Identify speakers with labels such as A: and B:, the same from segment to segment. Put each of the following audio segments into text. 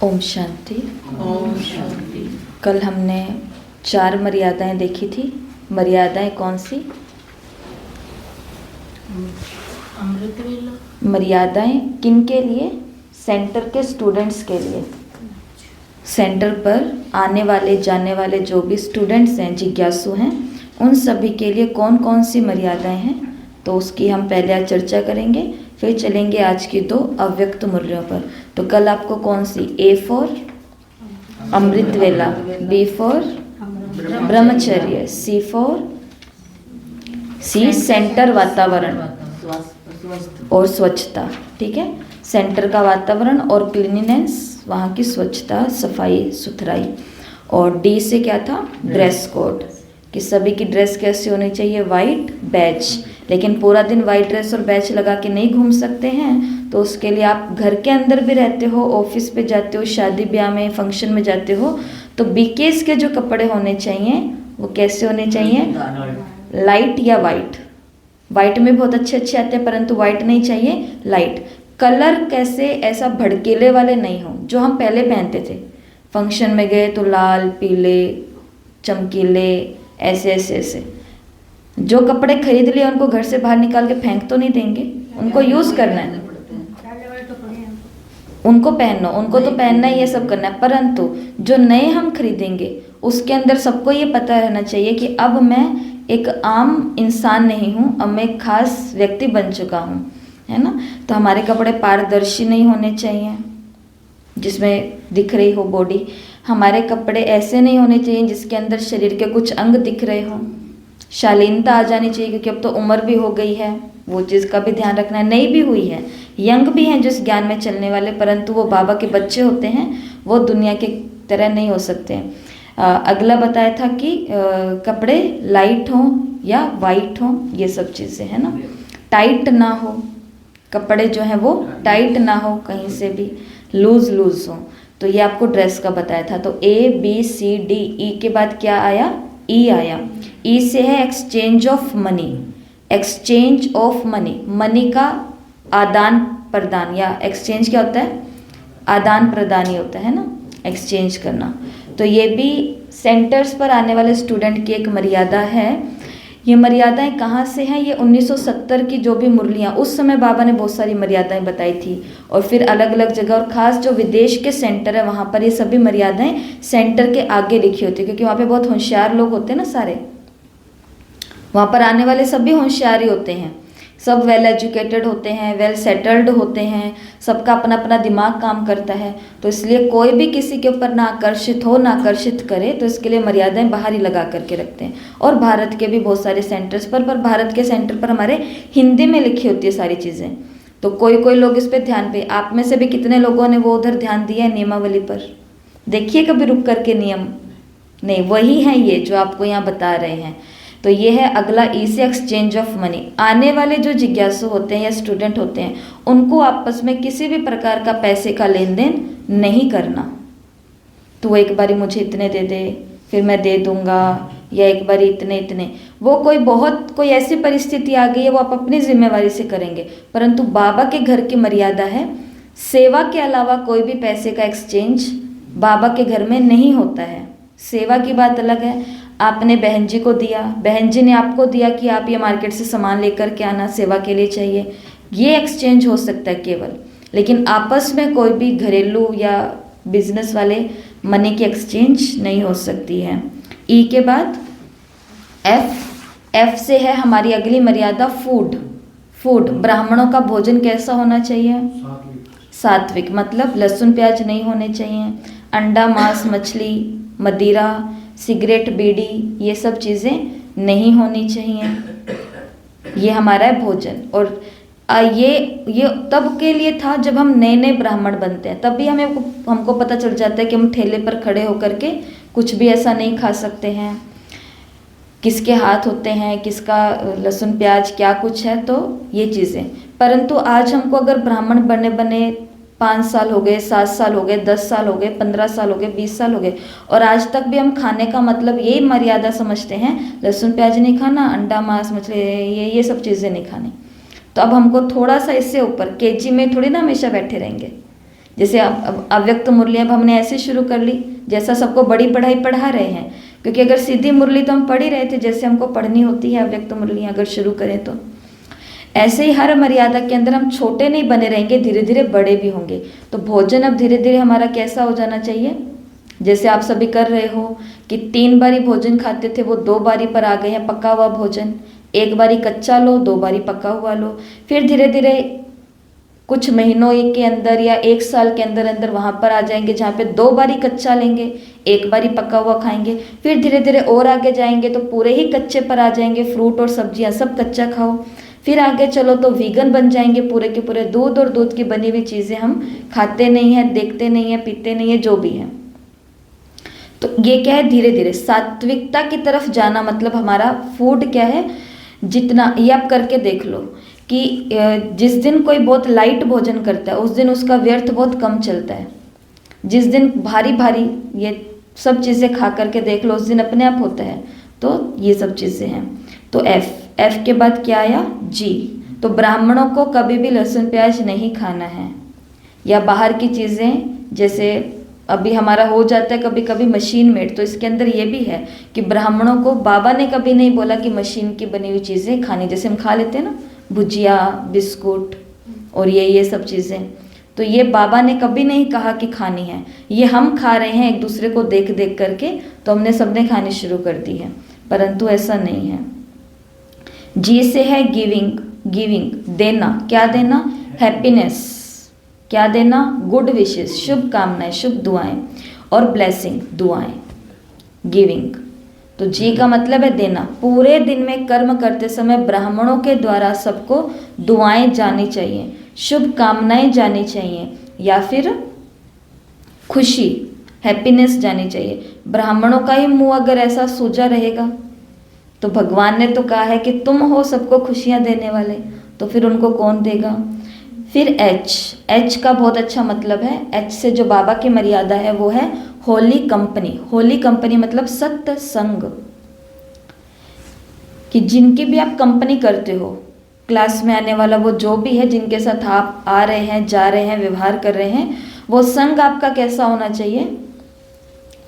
A: ओम शांति।
B: ओम शांति।
A: कल हमने 4 मर्यादाएं देखी थी। मर्यादाएं कौन सी?
B: अमृत वेला।
A: मर्यादाएं किन के लिए? सेंटर के स्टूडेंट्स के लिए। सेंटर पर आने वाले जाने वाले जो भी स्टूडेंट्स हैं, जिज्ञासु हैं, उन सभी के लिए कौन कौन सी मर्यादाएं हैं, तो उसकी हम पहले आज चर्चा करेंगे। फिर चलेंगे आज की 2 अव्यक्त मूल्यों पर। तो कल आपको कौन सी? ए फॉर अमृत वेला, बी फॉर ब्रह्मचर्य, सी सेंटर वातावरण और स्वच्छता। ठीक है, सेंटर का वातावरण और क्लीनिनेस, वहाँ की स्वच्छता, सफाई सुथराई। और डी से क्या था? ड्रेस कोड, कि सभी की ड्रेस कैसी होनी चाहिए? White batch. लेकिन पूरा दिन वाइट ड्रेस और बैच लगा के नहीं घूम सकते हैं, तो उसके लिए आप घर के अंदर भी रहते हो, ऑफिस पे जाते हो, शादी ब्याह में, फंक्शन में जाते हो, तो बीकेस के जो कपड़े होने चाहिए वो कैसे होने चाहिए? लाइट या वाइट। वाइट में बहुत अच्छे अच्छे आते हैं, परंतु वाइट नहीं चाहिए, लाइट। कलर कैसे? ऐसा भड़कीले वाले नहीं हो जो हम पहले पहनते थे। फंक्शन में गए तो लाल, पीले, चमकीले, ऐसे ऐसे ऐसे। जो कपड़े खरीद लिए उनको घर से बाहर निकाल के फेंक तो नहीं देंगे, उनको यूज़ करना है, उनको पहनो, उनको तो पहनना ही, ये सब करना है। परंतु जो नए हम खरीदेंगे उसके अंदर सबको ये पता रहना चाहिए कि अब मैं एक आम इंसान नहीं हूँ, अब मैं एक खास व्यक्ति बन चुका हूँ, है ना। तो हमारे कपड़े पारदर्शी नहीं होने चाहिए जिसमें दिख रही हो बॉडी। हमारे कपड़े ऐसे नहीं होने चाहिए जिसके अंदर शरीर के कुछ अंग दिख रहे हों। शालीनता आ जानी चाहिए, क्योंकि अब तो उम्र भी हो गई है, वो चीज़ का भी ध्यान रखना है। नई भी हुई है, यंग भी हैं जिस ज्ञान में चलने वाले, परंतु वो बाबा के बच्चे होते हैं, वो दुनिया के तरह नहीं हो सकते हैं। अगला बताया था कि कपड़े लाइट हों या वाइट हों, ये सब चीज़ें, है ना। टाइट ना हो कपड़े, जो हैं वो टाइट ना हो, कहीं से भी लूज हो। तो ये आपको ड्रेस का बताया था। तो ए बी सी डी, ई के बाद क्या आया? ई आया। ई से है exchange of money. Exchange of money, money का आदान प्रदान, या एक्सचेंज क्या होता है? आदान प्रदान ही होता है ना, एक्सचेंज करना। तो ये भी सेंटर्स पर आने वाले स्टूडेंट की एक मर्यादा है। ये मर्यादाएं कहाँ से हैं? ये 1970 की जो भी मुरलियाँ, उस समय बाबा ने बहुत सारी मर्यादाएं बताई थी, और फिर अलग अलग जगह, और ख़ास जो विदेश के सेंटर है वहाँ पर ये सभी मर्यादाएं सेंटर के आगे लिखी होती है, क्योंकि वहाँ पे बहुत होशियार लोग होते हैं ना सारे। वहाँ पर आने वाले सभी होशियार ही होते हैं, सब वेल एजुकेटेड होते हैं, वेल सेटल्ड होते हैं, सबका अपना अपना दिमाग काम करता है। तो इसलिए कोई भी किसी के ऊपर ना आकर्षित हो, ना आकर्षित करे, तो इसके लिए मर्यादाएं बाहर ही लगा करके रखते हैं। और भारत के भी बहुत सारे सेंटर्स पर भारत के सेंटर पर हमारे हिंदी में लिखी होती है सारी चीज़ें। तो कोई कोई लोग इस पर ध्यान पे, आप में से भी कितने लोगों ने वो उधर ध्यान दिया है नियमावली पर? देखिए कभी रुक करके नियम, नहीं वही है ये जो आपको यहाँ बता रहे हैं। तो ये है अगला, ई से एक्सचेंज ऑफ मनी। आने वाले जो जिज्ञासु होते हैं या स्टूडेंट होते हैं, उनको आपस में किसी भी प्रकार का पैसे का लेन देन नहीं करना। तो वो एक बारी मुझे इतने दे दे, फिर मैं दे दूंगा, या एक बारी इतने इतने, वो कोई ऐसी परिस्थिति आ गई है, वो आप अपनी जिम्मेवारी से करेंगे। परंतु बाबा के घर की मर्यादा है, सेवा के अलावा कोई भी पैसे का एक्सचेंज बाबा के घर में नहीं होता है। सेवा की बात अलग है, आपने बहन जी को दिया, बहन जी ने आपको दिया कि आप ये मार्केट से सामान लेकर के आना, सेवा के लिए चाहिए, ये एक्सचेंज हो सकता है केवल। लेकिन आपस में कोई भी घरेलू या बिजनेस वाले मनी की एक्सचेंज नहीं हो सकती है। ई के बाद एफ से है हमारी अगली मर्यादा फूड। ब्राह्मणों का भोजन कैसा होना चाहिए? सात्विक, मतलब लहसुन प्याज नहीं होने चाहिए, अंडा मांस मछली मदिरा सिगरेट बीड़ी ये सब चीज़ें नहीं होनी चाहिए। ये हमारा है भोजन। और ये तब के लिए था जब हम नए नए ब्राह्मण बनते हैं, तब भी हमको पता चल जाता है कि हम ठेले पर खड़े होकर के कुछ भी ऐसा नहीं खा सकते हैं, किसके हाथ होते हैं, किसका लहसुन प्याज क्या कुछ है, तो ये चीज़ें। परंतु आज हमको अगर ब्राह्मण बने 5 साल हो गए, 7 साल हो गए, 10 साल हो गए, 15 साल हो गए, 20 साल हो गए, और आज तक भी हम खाने का मतलब यही मर्यादा समझते हैं, लहसुन प्याज नहीं खाना, अंडा मांस मछली ये सब चीज़ें नहीं खानी। तो अब हमको थोड़ा सा इससे ऊपर केजी में थोड़ी ना हमेशा बैठे रहेंगे, जैसे अब अव्यक्त मुरली अब हमने ऐसे शुरू कर ली, जैसा सबको बड़ी पढ़ाई पढ़ा रहे हैं, क्योंकि अगर सीधी मुरली तो हम पढ़ ही रहे थे जैसे हमको पढ़नी होती है, अव्यक्त मुरली अगर शुरू करें तो ऐसे ही हर मर्यादा के अंदर हम छोटे नहीं बने रहेंगे, धीरे धीरे बड़े भी होंगे। तो भोजन अब धीरे धीरे हमारा कैसा हो जाना चाहिए, जैसे आप सभी कर रहे हो कि 3 बारी भोजन खाते थे वो 2 बारी पर आ गए हैं पका हुआ भोजन। 1 बारी कच्चा लो, 2 बारी पका हुआ लो, फिर धीरे धीरे कुछ महीनों के अंदर या 1 साल के अंदर अंदर वहाँ पर आ जाएंगे जहाँ पे 2 बारी कच्चा लेंगे, 1 बारी पका हुआ खाएंगे। फिर धीरे धीरे और आगे जाएंगे तो पूरे ही कच्चे पर आ जाएंगे, फ्रूट और सब्जियाँ सब कच्चा खाओ। फिर आगे चलो तो वीगन बन जाएंगे, पूरे के पूरे दूध और दूध की बनी हुई चीज़ें हम खाते नहीं हैं, देखते नहीं हैं, पीते नहीं हैं, जो भी है। तो ये क्या है, धीरे धीरे सात्विकता की तरफ जाना। मतलब हमारा फूड क्या है, जितना ये आप करके देख लो कि जिस दिन कोई बहुत लाइट भोजन करता है उस दिन उसका व्यर्थ बहुत कम चलता है। जिस दिन भारी भारी ये सब चीज़ें खा करके देख लो, उस दिन अपने आप होता है। तो ये सब चीज़ें हैं। तो एफ के बाद क्या आया, जी। तो ब्राह्मणों को कभी भी लहसुन प्याज नहीं खाना है, या बाहर की चीज़ें, जैसे अभी हमारा हो जाता है कभी कभी मशीन मेड, तो इसके अंदर ये भी है कि ब्राह्मणों को बाबा ने कभी नहीं बोला कि मशीन की बनी हुई चीज़ें खानी, जैसे हम खा लेते हैं ना भुजिया, बिस्कुट और ये सब चीज़ें, तो ये बाबा ने कभी नहीं कहा कि खानी है। ये हम खा रहे हैं एक दूसरे को देख देख करके, तो हमने सबने खानी शुरू कर दी है, परंतु ऐसा नहीं है। जी से है गिविंग, गिविंग देना, क्या देना, हैप्पीनेस, क्या देना, गुड विशेस, शुभ कामनाएं, शुभ दुआएं, और ब्लेसिंग, दुआएं, गिविंग। तो जी का मतलब है देना। पूरे दिन में कर्म करते समय ब्राह्मणों के द्वारा सबको दुआएं जानी चाहिए, शुभ कामनाएं जानी चाहिए, या फिर खुशी, हैप्पीनेस जानी चाहिए। ब्राह्मणों का ही मुंह अगर ऐसा सूजा रहेगा, तो भगवान ने तो कहा है कि तुम हो सबको खुशियां देने वाले, तो फिर उनको कौन देगा। फिर एच का बहुत अच्छा मतलब है। एच से जो बाबा की मर्यादा है वो है होली कंपनी। होली कंपनी मतलब सत्य संग, कि जिनकी भी आप कंपनी करते हो, क्लास में आने वाला वो जो भी है, जिनके साथ आप आ रहे हैं, जा रहे हैं, व्यवहार कर रहे हैं, वो संग आपका कैसा होना चाहिए,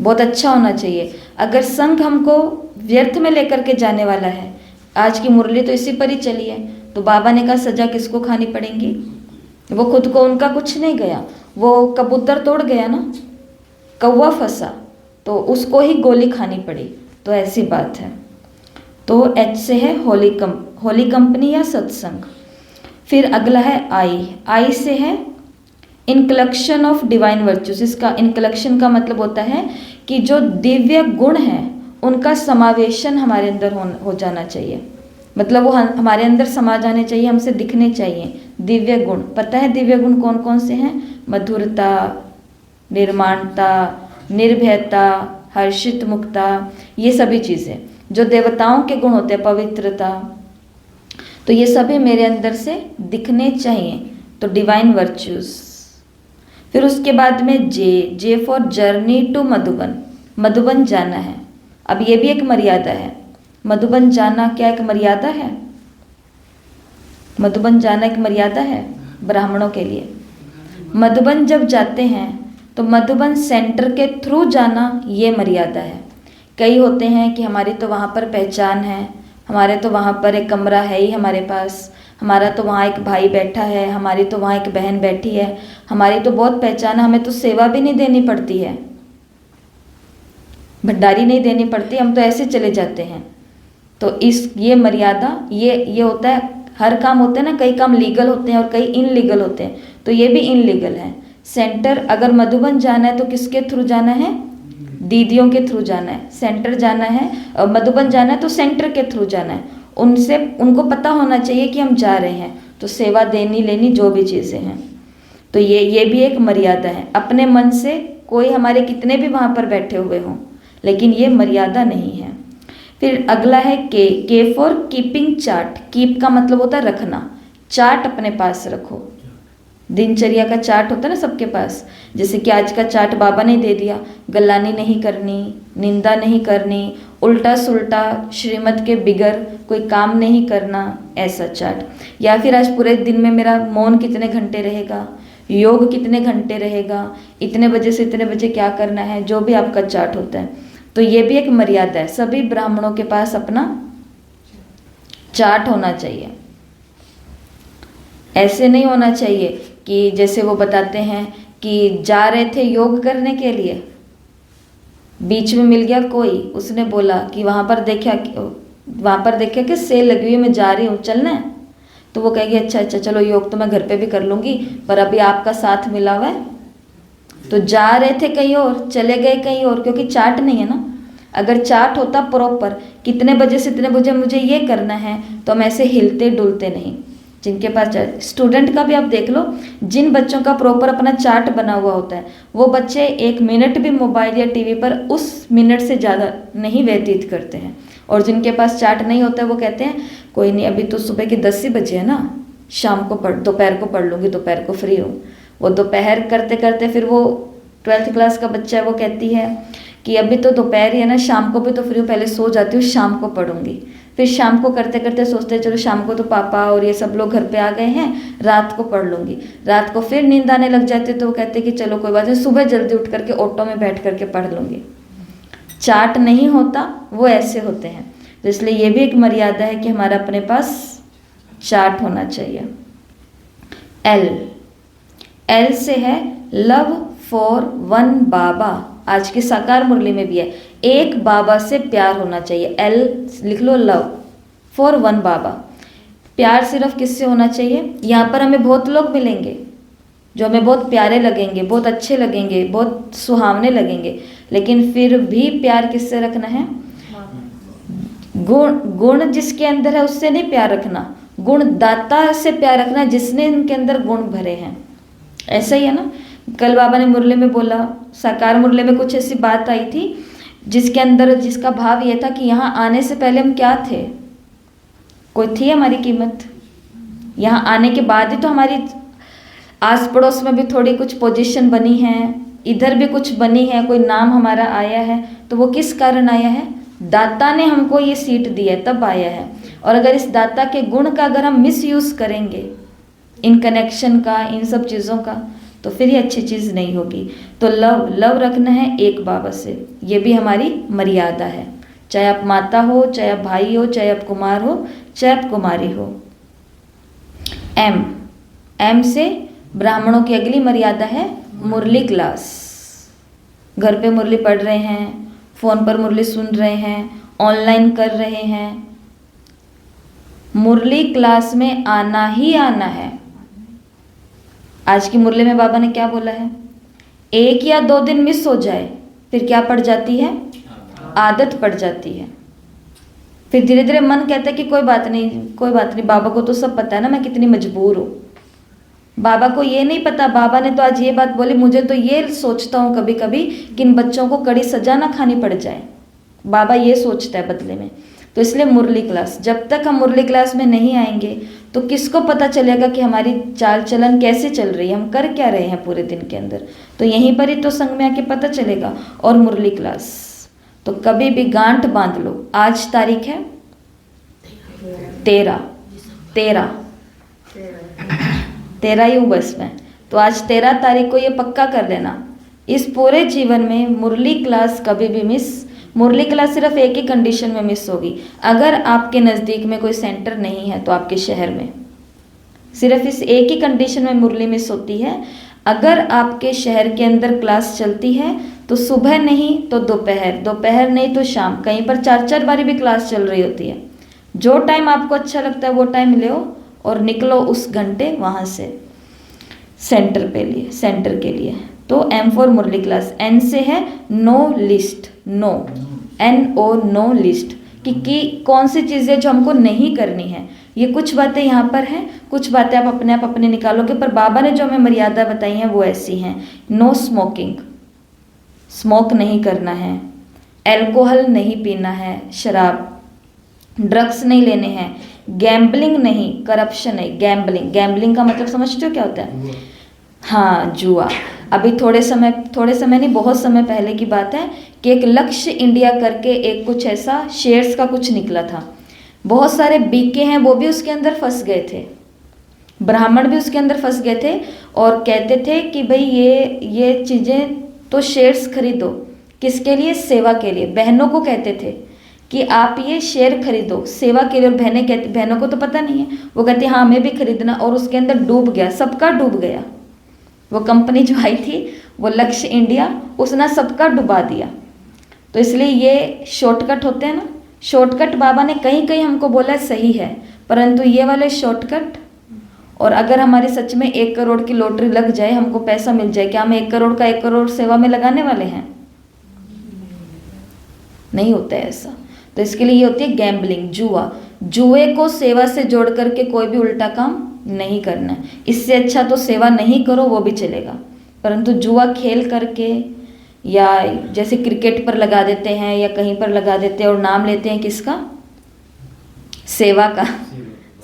A: बहुत अच्छा होना चाहिए। अगर संग हमको व्यर्थ में लेकर के जाने वाला है, आज की मुरली तो इसी पर ही चली है, तो बाबा ने कहा सजा किसको खानी पड़ेगी। वो खुद को, उनका कुछ नहीं गया, वो कबूतर तोड़ गया ना, कौवा फंसा तो उसको ही गोली खानी पड़ी, तो ऐसी बात है। तो एच से है होली कंपनी या सत्संग। फिर अगला है आई से है इनकलेक्शन ऑफ डिवाइन वर्च्यूज। इसका इनकलेक्शन का मतलब होता है कि जो दिव्य गुण हैं उनका समावेशन हमारे अंदर हो जाना चाहिए। मतलब वो हमारे अंदर समा जाने चाहिए, हमसे दिखने चाहिए दिव्य गुण। पता है दिव्य गुण कौन कौन से हैं, मधुरता, निर्माणता, निर्भयता, हर्षित मुक्ता, ये सभी चीज़ें जो देवताओं के गुण होते हैं, पवित्रता, तो ये सभी मेरे अंदर से दिखने चाहिए, तो डिवाइन वर्च्यूज। फिर उसके बाद में J for journey to Madhuban, Madhuban जाना है। अब ये भी एक मर्यादा है, मधुबन जाना क्या एक मर्यादा है, मधुबन जाना एक मर्यादा है ब्राह्मणों के लिए। मधुबन जब जाते हैं तो मधुबन सेंटर के थ्रू जाना ये मर्यादा है। कई होते हैं कि हमारी तो वहाँ पर पहचान है, हमारे तो वहाँ पर एक कमरा है ही हमारे पास, हमारा तो वहाँ एक भाई बैठा है, हमारी तो वहाँ एक बहन बैठी है, हमारी तो बहुत पहचान है, हमें तो सेवा भी नहीं देनी पड़ती है, भंडारी नहीं देनी पड़ती, हम तो ऐसे चले जाते हैं। तो ये मर्यादा, ये होता है, हर काम होते हैं ना, कई काम लीगल होते हैं और कई इनलीगल होते हैं, तो ये भी इनलीगल है। सेंटर अगर मधुबन जाना है तो किसके थ्रू जाना है, दीदियों के थ्रू जाना है। सेंटर जाना है, मधुबन जाना है तो सेंटर के थ्रू जाना है, उनको पता होना चाहिए कि हम जा रहे हैं, तो सेवा देनी लेनी जो भी चीज़ें हैं, तो ये भी एक मर्यादा है। अपने मन से कोई हमारे कितने भी वहाँ पर बैठे हुए हों, लेकिन ये मर्यादा नहीं है। फिर अगला है के फॉर कीपिंग चार्ट। कीप का मतलब होता है रखना, चार्ट अपने पास रखो। दिनचर्या का चार्ट होता है ना सबके पास, जैसे कि आज का चार्ट बाबा ने दे दिया, गलानी नहीं करनी, निंदा नहीं करनी, उल्टा सुल्टा श्रीमत के बिगर कोई काम नहीं करना, ऐसा चार्ट। या फिर आज पूरे दिन में मेरा मौन कितने घंटे रहेगा, योग कितने घंटे रहेगा, इतने बजे से इतने बजे क्या करना है, जो भी आपका चार्ट होता है। तो ये भी एक मर्यादा है, सभी ब्राह्मणों के पास अपना चार्ट होना चाहिए। ऐसे नहीं होना चाहिए कि जैसे वो बताते हैं कि जा रहे थे योग करने के लिए, बीच में मिल गया कोई, उसने बोला कि वहाँ पर देखा कि सेल लगी हुई है, मैं जा रही हूँ, चलना है? तो वो कहेगी अच्छा अच्छा चलो, योग तो मैं घर पे भी कर लूँगी, पर अभी आपका साथ मिला हुआ है। तो जा रहे थे कहीं और, चले गए कहीं और, क्योंकि चार्ट नहीं है ना। अगर चार्ट होता प्रॉपर, कितने बजे से इतने बजे मुझे ये करना है, तो हम ऐसे हिलते डुलते नहीं। जिनके पास स्टूडेंट का भी आप देख लो, जिन बच्चों का प्रॉपर अपना चार्ट बना हुआ होता है, वो बच्चे 1 मिनट भी मोबाइल या टीवी पर उस मिनट से ज़्यादा नहीं व्यतीत करते हैं। और जिनके पास चार्ट नहीं होता है वो कहते हैं कोई नहीं, अभी तो सुबह के 10 ही बजे है ना, शाम को दोपहर को पढ़ लूँगी, दोपहर को फ्री हूँ। वो दोपहर करते करते फिर वो 12th क्लास का बच्चा है, वो कहती है कि अभी तो दोपहर ही है ना, शाम को भी तो फ्री हूँ, पहले सो जाती हूँ, शाम को पढ़ूंगी। फिर शाम को करते करते सोचते हैं चलो शाम को तो पापा और ये सब लोग घर पे आ गए हैं, रात को पढ़ लूँगी। रात को फिर नींद आने लग जाती है, तो वो कहते हैं कि चलो कोई बात नहीं, सुबह जल्दी उठ करके ऑटो में बैठ करके पढ़ लूँगी। चार्ट नहीं होता, वो ऐसे होते हैं। तो इसलिए ये भी एक मर्यादा है कि हमारा अपने पास चार्ट होना चाहिए। एल से है लव फॉर वन बाबा। आज की साकार मुरली में भी है, एक बाबा से प्यार होना चाहिए। एल लिख लो, लव फॉर वन बाबा। प्यार सिर्फ किससे होना चाहिए? यहाँ पर हमें बहुत लोग मिलेंगे जो हमें बहुत प्यारे लगेंगे, बहुत अच्छे लगेंगे, बहुत सुहावने लगेंगे, लेकिन फिर भी प्यार किससे रखना है? गुण जिसके अंदर है उससे नहीं प्यार रखना, गुण दाता से प्यार रखना जिसने इनके अंदर गुण भरे हैं। ऐसा ही है ना। कल बाबा ने मुरली में बोला, साकार मुरली में कुछ ऐसी बात आई थी जिसके अंदर जिसका भाव ये था कि यहाँ आने से पहले हम क्या थे? कोई थी हमारी कीमत? यहाँ आने के बाद ही तो हमारी आस पड़ोस में भी थोड़ी कुछ पोजीशन बनी है, इधर भी कुछ बनी है, कोई नाम हमारा आया है। तो वो किस कारण आया है? दाता ने हमको ये सीट दी है, तब आया है। और अगर इस दाता के गुण का अगर हम मिसयूज करेंगे, इन कनेक्शन का, इन सब चीज़ों का, तो फिर ये अच्छी चीज़ नहीं होगी। तो लव रखना है एक बाबा से, ये भी हमारी मर्यादा है। चाहे आप माता हो, चाहे आप भाई हो, चाहे आप कुमार हो, चाहे आप कुमारी हो। एम से ब्राह्मणों की अगली मर्यादा है मुरली क्लास। घर पे मुरली पढ़ रहे हैं, फ़ोन पर मुरली सुन रहे हैं, ऑनलाइन कर रहे हैं, मुरली क्लास में आना ही आना है। आज की मुरली में बाबा ने क्या बोला है? 1 या 2 दिन मिस हो जाए फिर क्या पड़ जाती है? आदत पड़ जाती है। फिर धीरे धीरे मन कहता है कि कोई बात नहीं, कोई बात नहीं, बाबा को तो सब पता है ना मैं कितनी मजबूर हूँ। बाबा को ये नहीं पता, बाबा ने तो आज ये बात बोली, मुझे तो ये सोचता हूँ कभी कभी कि इन बच्चों को कड़ी सजा ना खानी पड़ जाए। बाबा ये सोचता है बदले में। तो इसलिए मुरली क्लास, जब तक हम मुरली क्लास में नहीं आएंगे तो किसको पता चलेगा कि हमारी चाल चलन कैसे चल रही है, हम कर क्या रहे हैं पूरे दिन के अंदर। तो यहीं पर ही तो संग में आके पता चलेगा। और मुरली क्लास तो कभी भी गांठ बांध लो। आज तारीख है 13 ही हूँ बस मैं, तो आज 13 तारीख को ये पक्का कर लेना, इस पूरे जीवन में मुरली क्लास कभी भी मिस, मुरली क्लास सिर्फ एक ही कंडीशन में मिस होगी, अगर आपके नज़दीक में कोई सेंटर नहीं है तो आपके शहर में। सिर्फ इस एक ही कंडीशन में मुरली मिस होती है, अगर आपके शहर के अंदर क्लास चलती है तो सुबह नहीं तो दोपहर, दोपहर नहीं तो शाम, कहीं पर 4-4 बारी भी क्लास चल रही होती है। जो टाइम आपको अच्छा लगता है वो टाइम लो और निकलो उस घंटे वहाँ से सेंटर के लिए। तो M फॉर मुरली क्लास। N से है no list, no, NO, no list, कि कौन सी चीज़ें जो हमको नहीं करनी है। ये कुछ बातें यहाँ पर हैं, कुछ बातें आप अपने निकालोगे, पर बाबा ने जो हमें मर्यादा बताई हैं वो ऐसी हैं। नो स्मोकिंग, स्मोक नहीं करना है, एल्कोहल नहीं पीना है, शराब, ड्रग्स नहीं लेने हैं, गैम्बलिंग नहीं, करप्शन नहीं। गैम्बलिंग का मतलब समझते हो क्या होता है? हाँ, जुआ। अभी थोड़े समय नहीं, बहुत समय पहले की बात है कि एक लक्ष्य इंडिया करके एक कुछ ऐसा शेयर्स का कुछ निकला था, बहुत सारे बीके हैं वो भी उसके अंदर फंस गए थे। ब्राह्मण भी उसके अंदर फंस गए थे और कहते थे कि भाई ये चीज़ें तो शेयर्स खरीदो, किसके लिए? सेवा के लिए। बहनों को कहते थे कि आप ये शेयर खरीदो सेवा के लिए, और बहनों को तो पता नहीं है, वो कहती हाँ हमें भी खरीदना, और उसके अंदर डूब गया, सबका डूब गया। वो कंपनी जो आई थी, वो लक्ष्य इंडिया, उसने सबका डुबा दिया। तो इसलिए ये शॉर्टकट होते हैं ना, शॉर्टकट बाबा ने कहीं कहीं हमको बोला सही है, परंतु ये वाले शॉर्टकट, और अगर हमारी सच में 1 करोड़ की लॉटरी लग जाए, हमको पैसा मिल जाए, क्या हम 1 करोड़ का 1 करोड़ सेवा में लगाने वाले हैं? नहीं होता है ऐसा। तो इसके लिए ये होती है गैम्बलिंग, जुआ। जुए को सेवा से जोड़ करके कोई भी उल्टा काम नहीं करना है। इससे अच्छा तो सेवा नहीं करो, वो भी चलेगा, परंतु जुआ खेल करके, या जैसे क्रिकेट पर लगा देते हैं या कहीं पर लगा देते हैं और नाम लेते हैं किसका? सेवा का।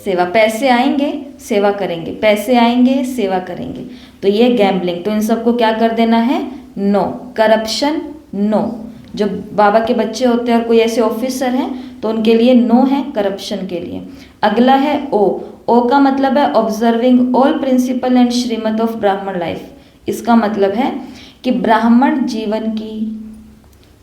A: सेवा, पैसे आएंगे सेवा करेंगे, पैसे आएंगे सेवा करेंगे, तो ये गैम्बलिंग। तो इन सबको क्या कर देना है? नो। Corruption no. जो बाबा के बच्चे होते हैं और कोई ऐसे ऑफिसर हैं तो उनके लिए नो है करप्शन के लिए। अगला है ओ। ओ का मतलब है ऑब्जर्विंग ऑल प्रिंसिपल एंड श्रीमत ऑफ ब्राह्मण लाइफ। इसका मतलब है कि ब्राह्मण जीवन की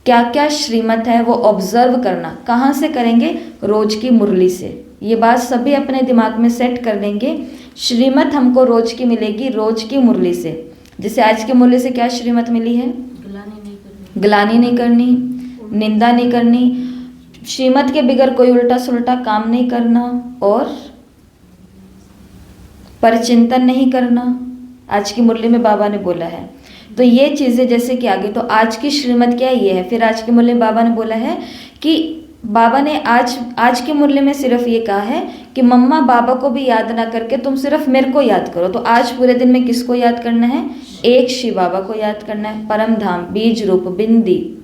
A: क्या क्या श्रीमत है वो ऑब्जर्व करना। कहाँ से करेंगे? रोज की मुरली से। ये बात सभी अपने दिमाग में सेट कर लेंगे। श्रीमत हमको रोज की मिलेगी, रोज की मुरली से। जैसे आज की मुरली से क्या श्रीमत मिली है? ग्लानि नहीं करनी, निंदा नहीं करनी, श्रीमत के बिगैर कोई उल्टा सुल्टा काम नहीं करना, और परचिंतन नहीं करना। आज की मुरली में बाबा ने बोला है। तो ये चीज़ें जैसे कि आगे, तो आज की श्रीमत क्या ये है। फिर आज की मुरली में बाबा ने बोला है कि बाबा ने आज की मुरली में सिर्फ ये कहा है कि मम्मा बाबा को भी याद ना करके तुम सिर्फ मेरे को याद करो। तो आज पूरे दिन में किसको याद करना है? एक शिव बाबा को याद करना है। परम धाम, बीज रूप, बिंदी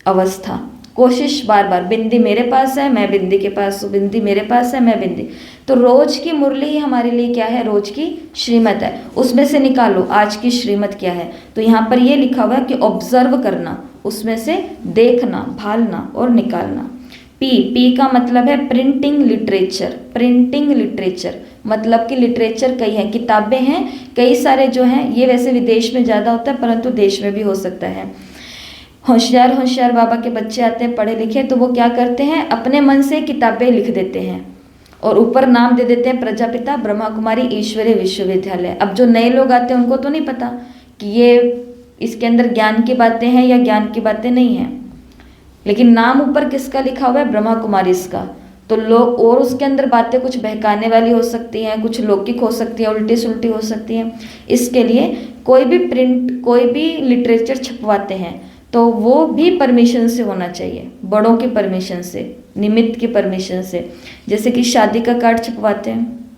A: अवस्था। कोशिश बार बार, बिंदी मेरे पास है मैं बिंदी के पास हूँ, बिंदी मेरे पास है मैं बिंदी। तो रोज की मुरली ही हमारे लिए क्या है? रोज की श्रीमत है। उसमें से निकालो आज की श्रीमत क्या है। तो यहाँ पर ये लिखा हुआ है कि ऑब्जर्व करना, उसमें से देखना, भालना और निकालना। पी का मतलब है प्रिंटिंग लिटरेचर। प्रिंटिंग लिटरेचर मतलब कि लिटरेचर कई हैं, किताबें हैं कई सारे जो हैं। ये वैसे विदेश में ज़्यादा होता है, परंतु देश में भी हो सकता है। होशियार बाबा के बच्चे आते हैं पढ़े लिखे, तो वो क्या करते हैं? अपने मन से किताबें लिख देते हैं और ऊपर नाम दे देते हैं प्रजापिता ब्रह्मा कुमारी ईश्वरीय विश्वविद्यालय। अब जो नए लोग आते हैं उनको तो नहीं पता कि ये इसके अंदर ज्ञान की बातें हैं या ज्ञान की बातें नहीं हैं, लेकिन नाम ऊपर किसका लिखा हुआ है? ब्रह्मा कुमारी इसका। तो लोग, और उसके अंदर बातें कुछ बहकाने वाली हो सकती हैं, कुछ लौकिक हो सकती हैं, उल्टी सुल्टी हो सकती हैं। इसके लिए कोई भी प्रिंट, कोई भी लिटरेचर छपवाते हैं तो वो भी परमिशन से होना चाहिए, बड़ों की परमिशन से, निमित्त की परमिशन से। जैसे कि शादी का कार्ड छपवाते हैं,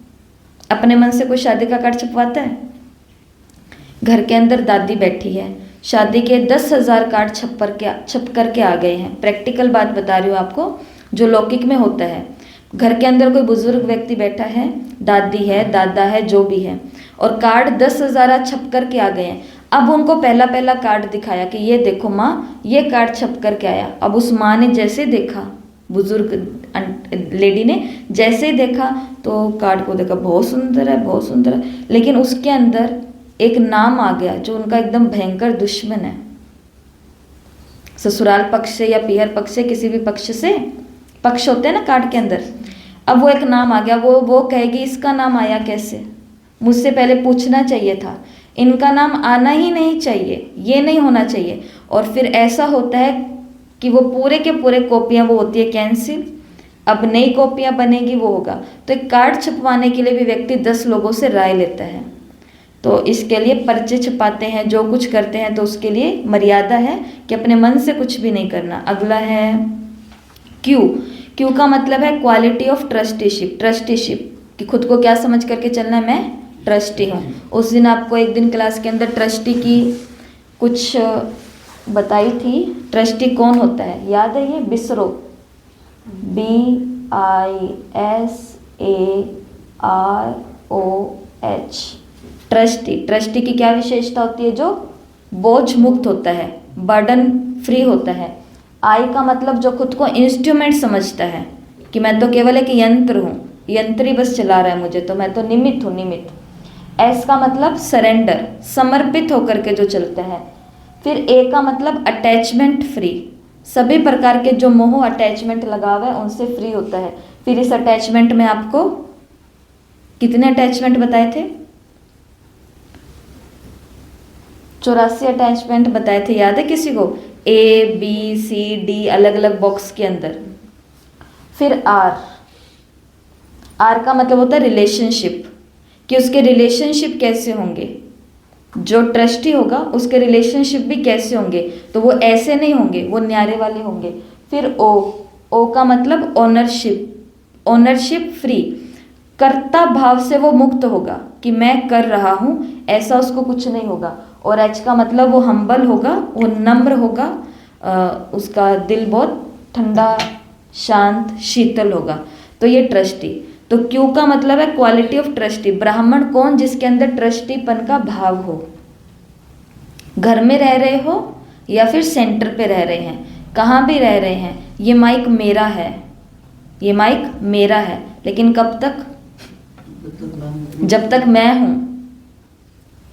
A: अपने मन से कोई शादी का कार्ड छपवाता है? घर के अंदर दादी बैठी है, शादी के 10,000 कार्ड छप करके आ गए हैं। प्रैक्टिकल बात बता रही हूँ आपको, जो लौकिक में होता है। घर के अंदर कोई बुजुर्ग व्यक्ति बैठा है, दादी है, दादा है, जो भी है, और कार्ड 10,000 छप करके आ गए हैं। अब उनको पहला कार्ड दिखाया कि ये देखो माँ, ये कार्ड छप करके आया। अब उस माँ ने जैसे देखा, बुजुर्ग लेडी ने जैसे ही देखा तो कार्ड को देखा, बहुत सुंदर है, बहुत सुंदर है, लेकिन उसके अंदर एक नाम आ गया जो उनका एकदम भयंकर दुश्मन है। ससुराल पक्ष से या पीहर पक्ष से, किसी भी पक्ष से, पक्ष होते हैं ना कार्ड के अंदर। अब वो एक नाम आ गया, वो कहेगी इसका नाम आया कैसे, मुझसे पहले पूछना चाहिए था, इनका नाम आना ही नहीं चाहिए, ये नहीं होना चाहिए। और फिर ऐसा होता है कि वो पूरे के पूरे कॉपियाँ वो होती है कैंसिल, अब नई कॉपियाँ बनेगी, वो होगा। तो एक कार्ड छपवाने के लिए भी व्यक्ति 10 लोगों से राय लेता है। तो इसके लिए पर्चे छपाते हैं, जो कुछ करते हैं, तो उसके लिए मर्यादा है कि अपने मन से कुछ भी नहीं करना। अगला है क्यू का मतलब है क्वालिटी ऑफ ट्रस्टीशिप। ट्रस्टीशिप कि खुद को क्या समझ करके चलना है, मैं ट्रस्टी हूँ। उस दिन आपको एक दिन क्लास के अंदर ट्रस्टी की कुछ बताई थी। ट्रस्टी कौन होता है याद है? ये बिसरो, BISAROH। ट्रस्टी की क्या विशेषता होती है? जो बोझ मुक्त होता है, बर्डन फ्री होता है। आई का मतलब जो खुद को इंस्ट्रूमेंट समझता है कि मैं तो केवल एक यंत्र हूँ, यंत्री बस चला रहा है मुझे, तो मैं तो निमित्त हूँ, निमित्त। एस का मतलब सरेंडर, समर्पित होकर के जो चलता है। फिर ए का मतलब अटैचमेंट फ्री, सभी प्रकार के जो मोह अटैचमेंट लगा हुआ है उनसे फ्री होता है। फिर इस अटैचमेंट में आपको कितने अटैचमेंट बताए थे? 84 अटैचमेंट बताए थे, याद है किसी को? ए बी सी डी अलग अलग बॉक्स के अंदर। फिर आर, आर का मतलब होता है रिलेशनशिप, कि उसके रिलेशनशिप कैसे होंगे, जो ट्रस्टी होगा उसके रिलेशनशिप भी कैसे होंगे, तो वो ऐसे नहीं होंगे, वो न्यारे वाले होंगे। फिर ओ, ओ का मतलब ओनरशिप, ओनरशिप फ्री, कर्ता भाव से वो मुक्त होगा कि मैं कर रहा हूँ, ऐसा उसको कुछ नहीं होगा। और एच का मतलब वो हम्बल होगा, वो नम्र होगा, उसका दिल बहुत ठंडा शांत शीतल होगा, तो ये ट्रस्टी। तो क्यू का मतलब है क्वालिटी ऑफ ट्रस्टी, ब्राह्मण कौन? जिसके अंदर ट्रस्टीपन का भाव हो। घर में रह रहे हो या फिर सेंटर पे रह रहे हैं, कहाँ भी रह रहे हैं, ये माइक मेरा है, ये माइक मेरा है, लेकिन कब तक? जब तक मैं हूँ।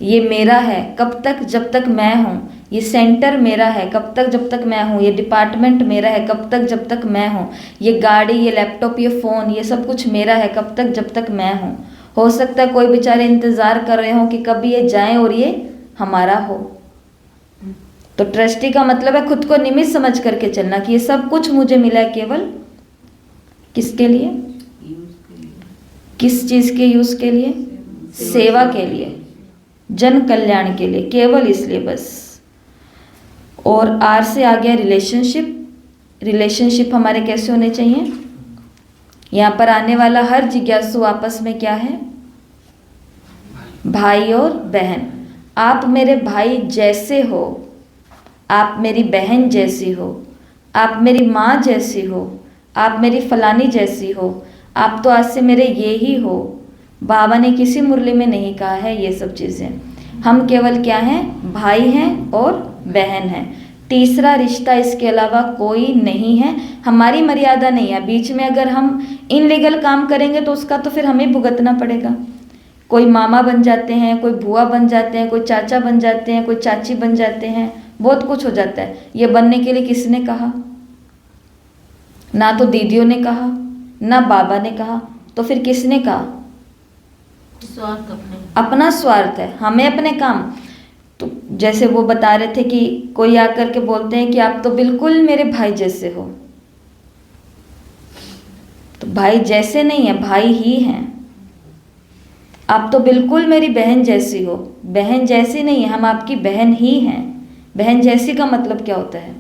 A: ये मेरा है कब तक? जब तक मैं हूँ। ये सेंटर मेरा है कब तक? जब तक मैं हूँ। ये डिपार्टमेंट मेरा है कब तक? जब तक मैं हूँ। ये गाड़ी, ये लैपटॉप, ये फ़ोन, ये सब कुछ मेरा है कब तक? जब तक मैं हूँ। हो सकता है कोई बेचारे इंतज़ार कर रहे हो कि कभी ये जाएं और ये हमारा हो। तो ट्रस्टी का मतलब है खुद को निमित्त समझ करके चलना कि ये सब कुछ मुझे मिला है केवल किसके लिए? किस चीज़ के यूज़ के लिए? सेवा के लिए, जन कल्याण के लिए, केवल इसलिए बस। और आर से आ गया रिलेशनशिप। रिलेशनशिप हमारे कैसे होने चाहिए? यहाँ पर आने वाला हर जिज्ञासु आपस में क्या है? भाई और बहन। आप मेरे भाई जैसे हो, आप मेरी बहन जैसी हो, आप मेरी माँ जैसी हो, आप मेरी फलानी जैसी हो, आप तो आज से मेरे ये ही हो। बाबा ने किसी मुरली में नहीं कहा है ये सब चीज़ें। हम केवल क्या हैं? भाई हैं और बहन हैं। तीसरा रिश्ता इसके अलावा कोई नहीं है, हमारी मर्यादा नहीं है। बीच में अगर हम इनलीगल काम करेंगे तो उसका तो फिर हमें भुगतना पड़ेगा। कोई मामा बन जाते हैं, कोई बुआ बन जाते हैं, कोई चाचा बन जाते हैं, कोई चाची बन जाते हैं, बहुत कुछ हो जाता है। ये बनने के लिए किसने कहा? ना तो दीदियों ने कहा, ना बाबा ने कहा, तो फिर किसने कहा?
B: स्वार्थ
A: अपना स्वार्थ है, हमें अपने काम। तो जैसे वो बता रहे थे कि कोई आकर के बोलते हैं कि आप तो बिल्कुल मेरे भाई जैसे हो, तो भाई जैसे नहीं है, भाई ही हैं। आप तो बिल्कुल मेरी बहन जैसी हो, बहन जैसी नहीं है, हम आपकी बहन ही हैं। बहन जैसी का मतलब क्या होता है?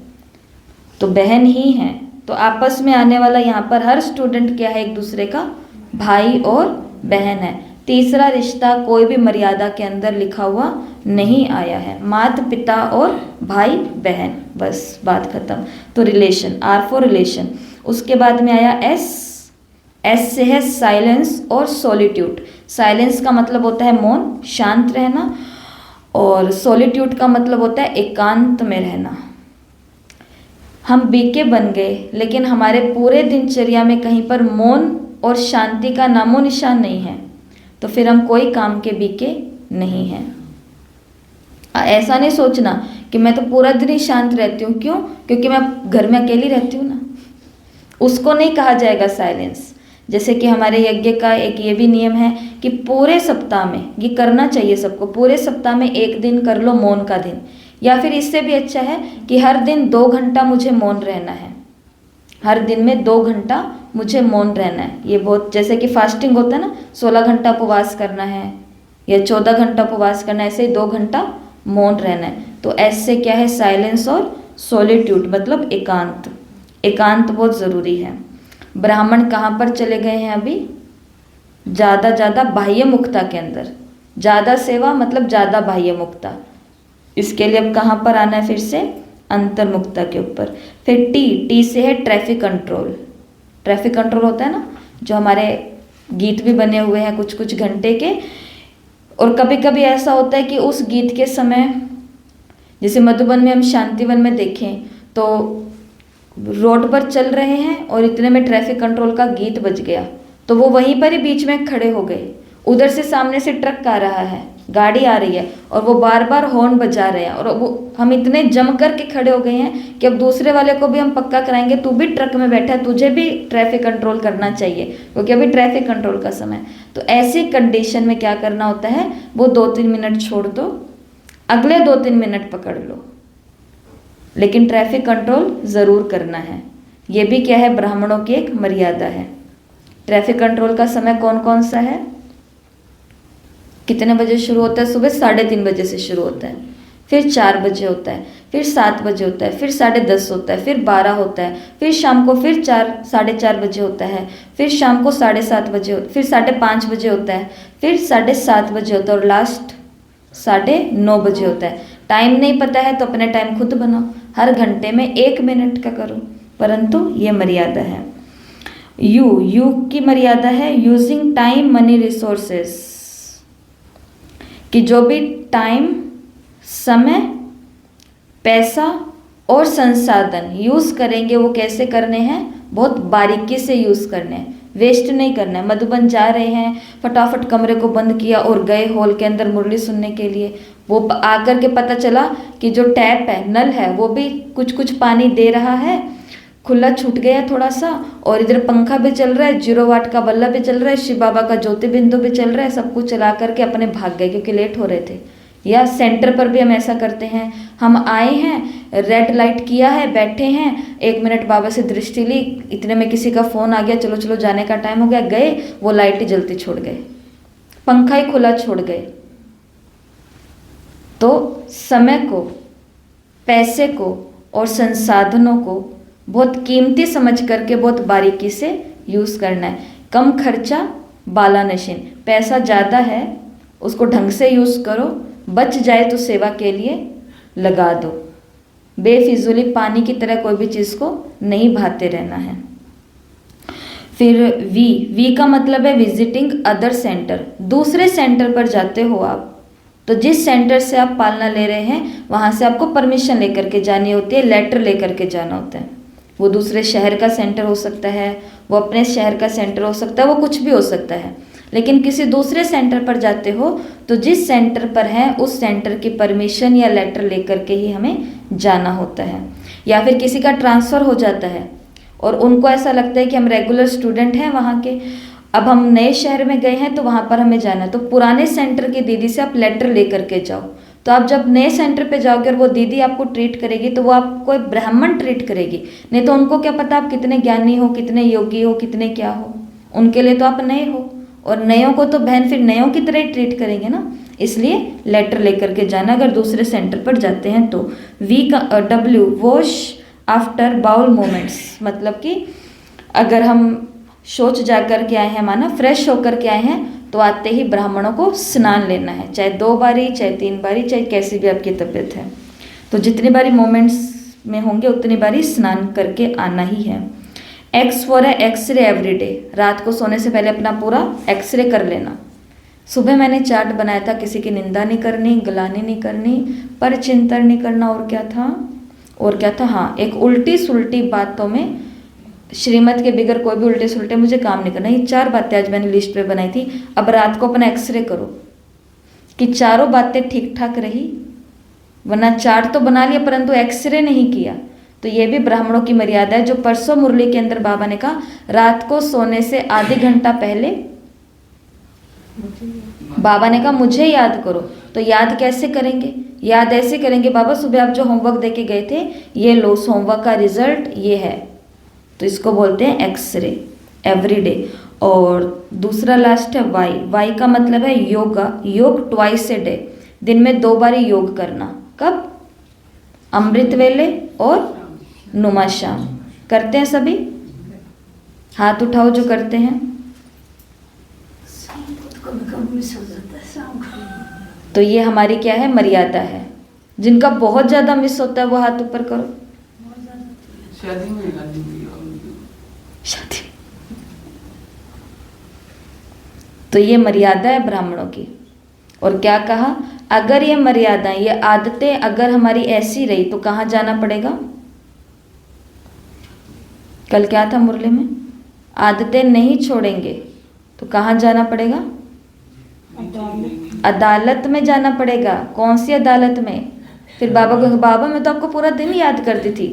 A: तो बहन ही हैं। तो आपस में आने वाला यहाँ पर हर स्टूडेंट क्या है? एक दूसरे का भाई और बहन है। तीसरा रिश्ता कोई भी मर्यादा के अंदर लिखा हुआ नहीं आया है, माता पिता और भाई बहन, बस बात खत्म। तो रिलेशन, आर फॉर रिलेशन। उसके बाद में आया एस। एस से है साइलेंस और सॉलिट्यूड। साइलेंस का मतलब होता है मौन, शांत रहना, और सॉलिट्यूड का मतलब होता है एकांत में रहना। हम बीके बन गए, लेकिन हमारे पूरे दिनचर्या में कहीं पर मौन और शांति का नामो निशान नहीं है, तो फिर हम कोई काम के बीके नहीं हैं। ऐसा नहीं सोचना कि मैं तो पूरा दिन ही शांत रहती हूँ। क्यों? क्योंकि मैं घर में अकेली रहती हूँ ना। उसको नहीं कहा जाएगा साइलेंस। जैसे कि हमारे यज्ञ का एक ये भी नियम है कि पूरे सप्ताह में, ये करना चाहिए सबको, पूरे सप्ताह में एक दिन कर लो मौन का दिन, या फिर इससे भी अच्छा है कि हर दिन 2 घंटा मुझे मौन रहना है। हर दिन में 2 घंटा मुझे मौन रहना है। ये बहुत, जैसे कि फास्टिंग होता है ना, 16 घंटा उपवास करना है या 14 घंटा उपवास करना है, ऐसे ही 2 घंटा मौन रहना है। तो ऐसे क्या है? साइलेंस और सॉलिट्यूड, मतलब एकांत। एकांत बहुत ज़रूरी है। ब्राह्मण कहाँ पर चले गए हैं अभी? ज़्यादा बाह्य मुक्ता के अंदर। ज़्यादा सेवा मतलब ज़्यादा बाह्य मुक्ता। इसके लिए अब कहाँ पर आना है? फिर से अंतर्मुक्ता के ऊपर। फिर टी से है ट्रैफिक कंट्रोल। ट्रैफिक कंट्रोल होता है ना, जो हमारे गीत भी बने हुए हैं कुछ कुछ घंटे के। और कभी कभी ऐसा होता है कि उस गीत के समय, जैसे मधुबन में हम शांतिवन में देखें तो रोड पर चल रहे हैं और इतने में ट्रैफिक कंट्रोल का गीत बज गया, तो वो वहीं पर ही बीच में खड़े हो गए। उधर से सामने से ट्रक आ रहा है, गाड़ी आ रही है और वो बार बार हॉर्न बजा रहे हैं, और वो हम इतने जम कर के खड़े हो गए हैं कि अब दूसरे वाले को भी हम पक्का कराएंगे, तू भी ट्रक में बैठा है, तुझे भी ट्रैफिक कंट्रोल करना चाहिए, क्योंकि अभी ट्रैफिक कंट्रोल का समय। तो ऐसी कंडीशन में क्या करना होता है, वो 2-3 मिनट छोड़ दो, अगले 2-3 मिनट पकड़ लो, लेकिन ट्रैफिक कंट्रोल ज़रूर करना है। ये भी क्या है, ब्राह्मणों की एक मर्यादा है। ट्रैफिक कंट्रोल का समय कौन कौन सा है, कितने बजे शुरू होता है, सुबह 3:30 बजे से शुरू होता है, फिर 4 बजे होता है, फिर 7 बजे होता है, फिर 10:30 होता है, फिर 12 होता है, फिर शाम को फिर 4-4:30 बजे होता है, फिर शाम को 7:30 बजे, फिर 5:30 बजे होता है, फिर 7:30 बजे होता है, और लास्ट 9:30 बजे होता है। टाइम नहीं पता है तो अपने टाइम खुद बनाओ, हर घंटे में 1 मिनट का करो, परंतु ये मर्यादा है। यू की मर्यादा है यूजिंग टाइम मनी रिसोर्सेस, कि जो भी टाइम, समय, पैसा और संसाधन यूज़ करेंगे वो कैसे करने हैं, बहुत बारीकी से यूज़ करने हैं, वेस्ट नहीं करना है। मधुबन जा रहे हैं, फटाफट कमरे को बंद किया और गए हॉल के अंदर मुरली सुनने के लिए, वो आकर के पता चला कि जो टैप है, नल है, वो भी कुछ पानी दे रहा है, खुला छूट गया थोड़ा सा, और इधर पंखा भी चल रहा है, 0 वाट का बल्ला भी चल रहा है, शिव बाबा का ज्योति बिंदु भी चल रहा है, सब कुछ चला करके अपने भाग गए क्योंकि लेट हो रहे थे। या सेंटर पर भी हम ऐसा करते हैं, हम आए हैं, रेड लाइट किया है, बैठे हैं, 1 मिनट बाबा से दृष्टि ली, इतने में किसी का फ़ोन आ गया, चलो चलो जाने का टाइम हो गया, गए, वो लाइट ही जलती छोड़ गए, पंखा ही खुला छोड़ गए। तो समय को, पैसे को और संसाधनों को बहुत कीमती समझ करके बहुत बारीकी से यूज़ करना है। कम खर्चा बाला नशीन, पैसा ज़्यादा है उसको ढंग से यूज़ करो, बच जाए तो सेवा के लिए लगा दो, बेफिजूली पानी की तरह कोई भी चीज़ को नहीं भाते रहना है। फिर वी का मतलब है विजिटिंग अदर सेंटर, दूसरे सेंटर पर जाते हो आप, तो जिस सेंटर से आप पालना ले रहे हैं वहाँ से आपको परमिशन लेकर के जानी होती है, लेटर लेकर के जाना होता है। वो दूसरे शहर का सेंटर हो सकता है, वो अपने शहर का सेंटर हो सकता है, वो कुछ भी हो सकता है, लेकिन किसी दूसरे सेंटर पर जाते हो तो जिस सेंटर पर है उस सेंटर की परमिशन या लेटर लेकर के ही हमें जाना होता है। या फिर किसी का ट्रांसफ़र हो जाता है और उनको ऐसा लगता है कि हम रेगुलर स्टूडेंट हैं वहाँ के, अब हम नए शहर में गए हैं तो वहाँ पर हमें जाना है, तो पुराने सेंटर की दीदी से आप लेटर लेकर के जाओ। तो आप जब नए सेंटर पे जाओगे और वो दीदी आपको ट्रीट करेगी तो वो आपको एक ब्राह्मण ट्रीट करेगी, नहीं तो उनको क्या पता आप कितने ज्ञानी हो, कितने योगी हो, कितने क्या हो, उनके लिए तो आप नए हो, और नयों को तो बहन फिर नयों की तरह ही ट्रीट करेंगे ना, इसलिए लेटर लेकर के जाना अगर दूसरे सेंटर पर जाते हैं तो। W wash after bowel moments, मतलब कि अगर हम शौच जा कर के आए हैं, माना फ्रेश होकर के आए हैं, तो आते ही ब्राह्मणों को स्नान लेना है, चाहे 2 बारी, चाहे 3 बारी, चाहे कैसी भी आपकी तबीयत है, तो जितनी बारी मोमेंट्स में होंगे उतनी बारी स्नान करके आना ही है। X फॉर है एक्सरे एवरीडे, रात को सोने से पहले अपना पूरा एक्सरे कर लेना। सुबह मैंने चार्ट बनाया था, किसी की निंदा नहीं करनी, गलानी नहीं करनी, पर चिंतन नहीं करना, और क्या था, हाँ, एक उल्टी सुलटी बातों में श्रीमत के बिगर कोई भी उल्टे सुलटे मुझे काम नहीं करना। ये 4 बातें आज मैंने लिस्ट पे बनाई थी। अब रात को अपना एक्सरे करो कि चारों बातें ठीक ठाक रही, वरना चार्ट तो बना लिया परंतु एक्सरे नहीं किया। तो ये भी ब्राह्मणों की मर्यादा है, जो परसों मुरली के अंदर बाबा ने कहा रात को सोने से आधे घंटा पहले बाबा ने कहा मुझे याद करो। तो याद कैसे करेंगे? याद ऐसे करेंगे, बाबा सुबह आप जो होमवर्क देके गए थे ये लो, होमवर्क का रिजल्ट ये है, तो इसको बोलते हैं एक्सरे एवरीडे। और दूसरा लास्ट है वाई का मतलब है योगा, योग ट्वाइस ए डे, दिन में 2 बार योग करना। कब? अमृत वेले और नुमा शाम। करते हैं सभी? हाथ उठाओ जो करते हैं। तो ये हमारी क्या है? मर्यादा है। जिनका बहुत ज़्यादा मिस होता है वो हाथ ऊपर करो। शादी। तो ये मर्यादा है ब्राह्मणों की। और क्या कहा? अगर ये मर्यादाएं, ये आदतें अगर हमारी ऐसी रही तो कहाँ जाना पड़ेगा? कल क्या था मुरली में? आदतें नहीं छोड़ेंगे तो कहाँ जाना पड़ेगा? अदालत में जाना पड़ेगा। कौन सी अदालत में? फिर बाबा कहेंगे बाबा मैं तो आपको पूरा दिन याद करती थी।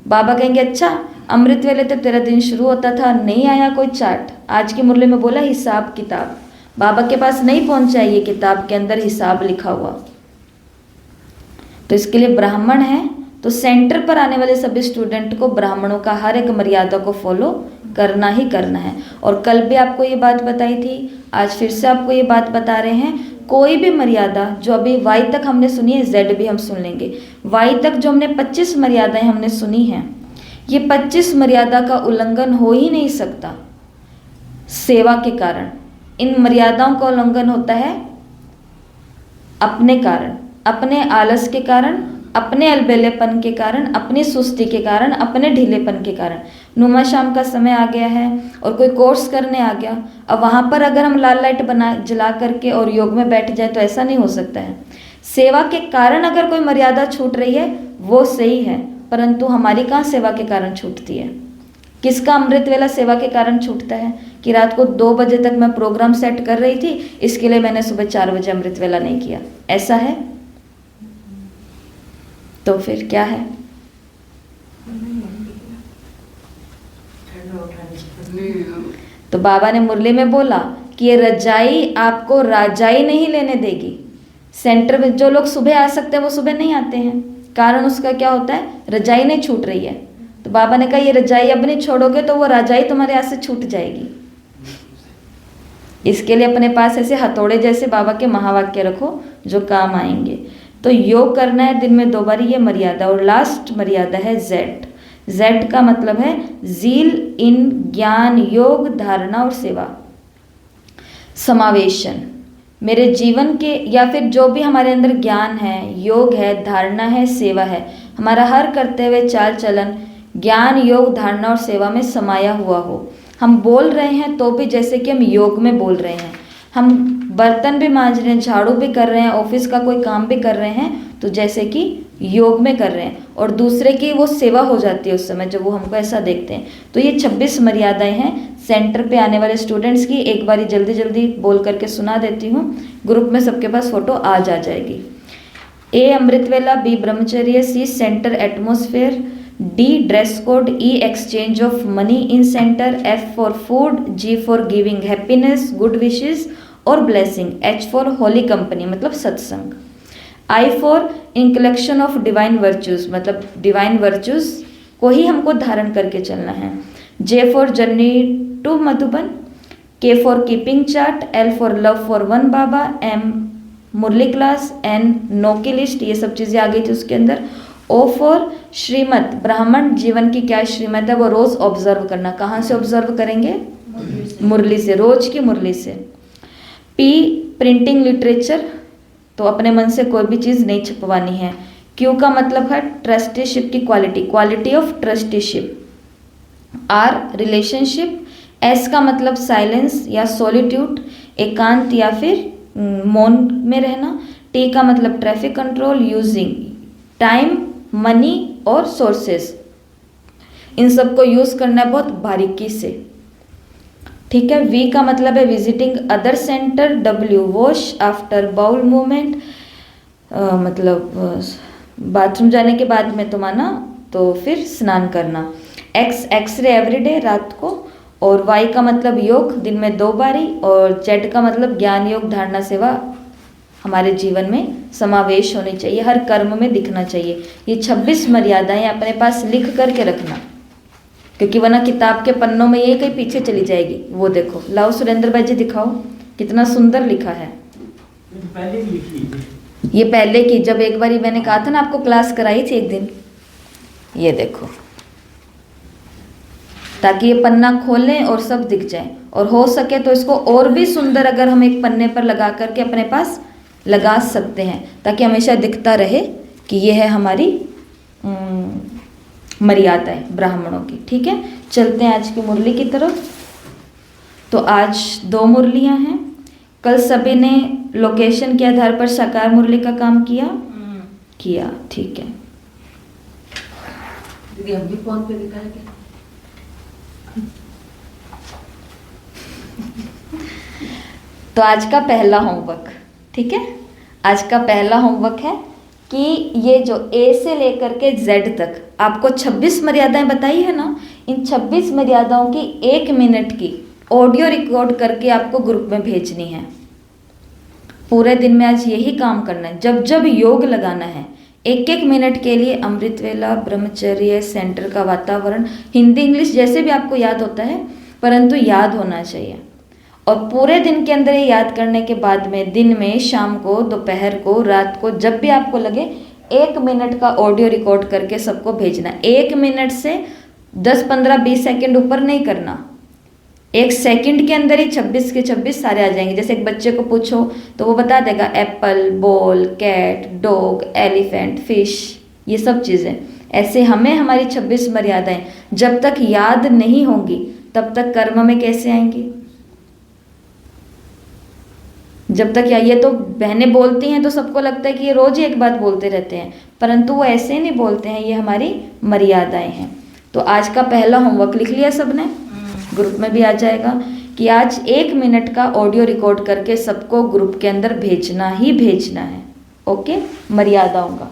A: बाबा कहेंगे अच्छा अमृत वेले तक तेरा दिन शुरू होता था, नहीं आया कोई चार्ट। आज की मुरली में बोला हिसाब किताब, बाबा के पास नहीं पहुंचा ये किताब के अंदर हिसाब लिखा हुआ। तो इसके लिए ब्राह्मण है तो सेंटर पर आने वाले सभी स्टूडेंट को ब्राह्मणों का हर एक मर्यादा को फॉलो करना ही करना है। और कल भी आपको ये बात बताई थी, आज फिर से आपको ये बात बता रहे हैं, कोई भी मर्यादा जो अभी वाई तक हमने सुनी है, जेड भी हम सुन लेंगे। वाई तक जो हमने 25 मर्यादाएं हमने सुनी हैं, ये 25 मर्यादा का उल्लंघन हो ही नहीं सकता सेवा के कारण। इन मर्यादाओं का उल्लंघन होता है अपने कारण, अपने आलस के कारण, अपने अलबेलेपन के कारण, अपनी सुस्ती के कारण, अपने ढीलेपन के कारण। नुमा शाम का समय आ गया है और कोई कोर्स करने आ गया, अब वहाँ पर अगर हम लाल लाइट बना जला करके और योग में बैठ जाए तो ऐसा नहीं हो सकता है। सेवा के कारण अगर कोई मर्यादा छूट रही है वो सही है, परंतु हमारी कहाँ सेवा के कारण छूटती है? किसका अमृत वेला सेवा के कारण छूटता है कि रात को 2 बजे तक मैं प्रोग्राम सेट कर रही थी, इसके लिए मैंने सुबह 4 बजे अमृत वेला नहीं किया, ऐसा है? तो फिर क्या है? तो बाबा ने मुरली में बोला कि ये रजाई आपको राजाई नहीं लेने देगी। सेंटर में जो लोग सुबह आ सकते हैं वो सुबह नहीं आते हैं, कारण उसका क्या होता है? रजाई नहीं छूट रही है। तो बाबा ने कहा ये रजाई अब नहीं छोड़ोगे तो वो रजाई तुम्हारे हाथ से छूट जाएगी। इसके लिए अपने पास ऐसे हथौड़े जैसे बाबा के महावाक्य रखो जो काम आएंगे। तो योग करना है दिन में 2 बार, ये मर्यादा। और लास्ट मर्यादा है जेड। जेड का मतलब है जील इन ज्ञान योग धारणा और सेवा समावेशन। मेरे जीवन के या फिर जो भी हमारे अंदर ज्ञान है, योग है, धारणा है, सेवा है, हमारा हर करते हुए चाल चलन ज्ञान योग धारणा और सेवा में समाया हुआ हो। हम बोल रहे हैं तो भी जैसे कि हम योग में बोल रहे हैं, हम बर्तन भी मांज रहे हैं, झाड़ू भी कर रहे हैं, ऑफिस का कोई काम भी कर रहे हैं तो जैसे कि योग में कर रहे हैं, और दूसरे की वो सेवा हो जाती है उस समय जब वो हमको ऐसा देखते हैं। तो ये 26 मर्यादाएं हैं सेंटर पे आने वाले स्टूडेंट्स की। एक बारी जल्दी जल्दी बोल करके सुना देती हूँ, ग्रुप में सबके पास फोटो आज आ जाएगी। ए अमृत वेला, बी ब्रह्मचर्य, C center atmosphere, D dress code, E exchange of money in center, F for food, G for giving happiness good wishes और blessing, H for holy company मतलब सत्संग, I for inculcation of divine virtues मतलब divine virtues को ही हमको धारण करके चलना है, J for journey to Madhuban, K for keeping chart, L for love for one Baba, M Murli class, N no की लिस्ट, ये सब चीज़ें आ गई थी उसके अंदर। ओ फॉर श्रीमत, ब्राह्मण जीवन की क्या श्रीमत है वो रोज ऑब्जर्व करना। कहाँ से ऑब्जर्व करेंगे? मुरली से, रोज की मुरली से। पी प्रिंटिंग लिटरेचर, तो अपने मन से कोई भी चीज़ नहीं छपवानी है। क्यू का मतलब है ट्रस्टीशिप की quality, quality of trusteeship. R relationship, S का मतलब साइलेंस या सॉलिट्यूड, एकांत या फिर मौन में रहना। टी का मतलब traffic control, using time, money और सोर्सेस, इन सबको यूज़ करना है बहुत बारीकी से, ठीक है। वी का मतलब है visiting other centre. W wash after bowel movement, मतलब बाथरूम जाने के बाद में तो माना तो फिर स्नान करना। एक्स एक्सरे एवरीडे, रात को। और वाई का मतलब योग, दिन में 2 बारी। और जेड का मतलब ज्ञान योग धारणा सेवा हमारे जीवन में समावेश होनी चाहिए, हर कर्म में दिखना चाहिए। ये 26 मर्यादाएं अपने पास लिख करके रखना, क्योंकि वरना किताब के पन्नों में ये कहीं पीछे चली जाएगी। वो देखो, लाओ सुरेंद्र भाई जी दिखाओ कितना सुंदर लिखा है।
C: पहले भी लिखी थी।
A: ये पहले की, जब एक बारी मैंने कहा था ना आपको, क्लास कराई थी एक दिन, ये देखो, ताकि ये पन्ना खोलें और सब दिख जाए। और हो सके तो इसको और भी सुंदर अगर हम एक पन्ने पर लगा करके अपने पास लगा सकते हैं, ताकि हमेशा दिखता रहे कि ये है हमारी मर्यादाएं ब्राह्मणों की, ठीक है। चलते हैं आज की मुरली की तरफ। तो आज 2 मुरलियां हैं। कल सभी ने लोकेशन के आधार पर साकार मुरली का काम किया, ठीक है।
B: दीदी हम भी फोन पे दिखाएंगे।
A: तो आज का पहला होमवर्क, ठीक है, आज का पहला होमवर्क है कि ये जो ए से लेकर के जेड तक आपको 26 मर्यादाएं बताई है ना, इन 26 मर्यादाओं की 1 मिनट की ऑडियो रिकॉर्ड करके आपको ग्रुप में भेजनी है। पूरे दिन में आज यही काम करना है। जब जब योग लगाना है 1-1 मिनट के लिए अमृत वेला, ब्रह्मचर्य, सेंटर का वातावरण, हिंदी इंग्लिश जैसे भी आपको याद होता है, परंतु याद होना चाहिए। और पूरे दिन के अंदर ये याद करने के बाद में दिन में, शाम को, दोपहर को, रात को, जब भी आपको लगे 1 मिनट का ऑडियो रिकॉर्ड करके सबको भेजना। 1 मिनट से 10, 15, 20 सेकेंड ऊपर नहीं करना। 1 सेकंड के अंदर ही 26 के 26 सारे आ जाएंगे। जैसे एक बच्चे को पूछो तो वो बता देगा apple, ball, cat, dog, elephant, fish, ये सब चीज़ें। ऐसे हमें हमारी 26 मर्यादाएं जब तक याद नहीं होंगी तब तक कर्म में कैसे आएंगी? जब तक ये तो बहनें बोलती हैं तो सबको लगता है कि ये रोज ही एक बात बोलते रहते हैं, परंतु वो ऐसे नहीं बोलते हैं, ये हमारी मर्यादाएं हैं। तो आज का पहला होमवर्क लिख लिया सबने, ग्रुप में भी आ जाएगा कि आज 1 मिनट का ऑडियो रिकॉर्ड करके सबको ग्रुप के अंदर भेजना ही भेजना है। ओके, मर्यादाओं का।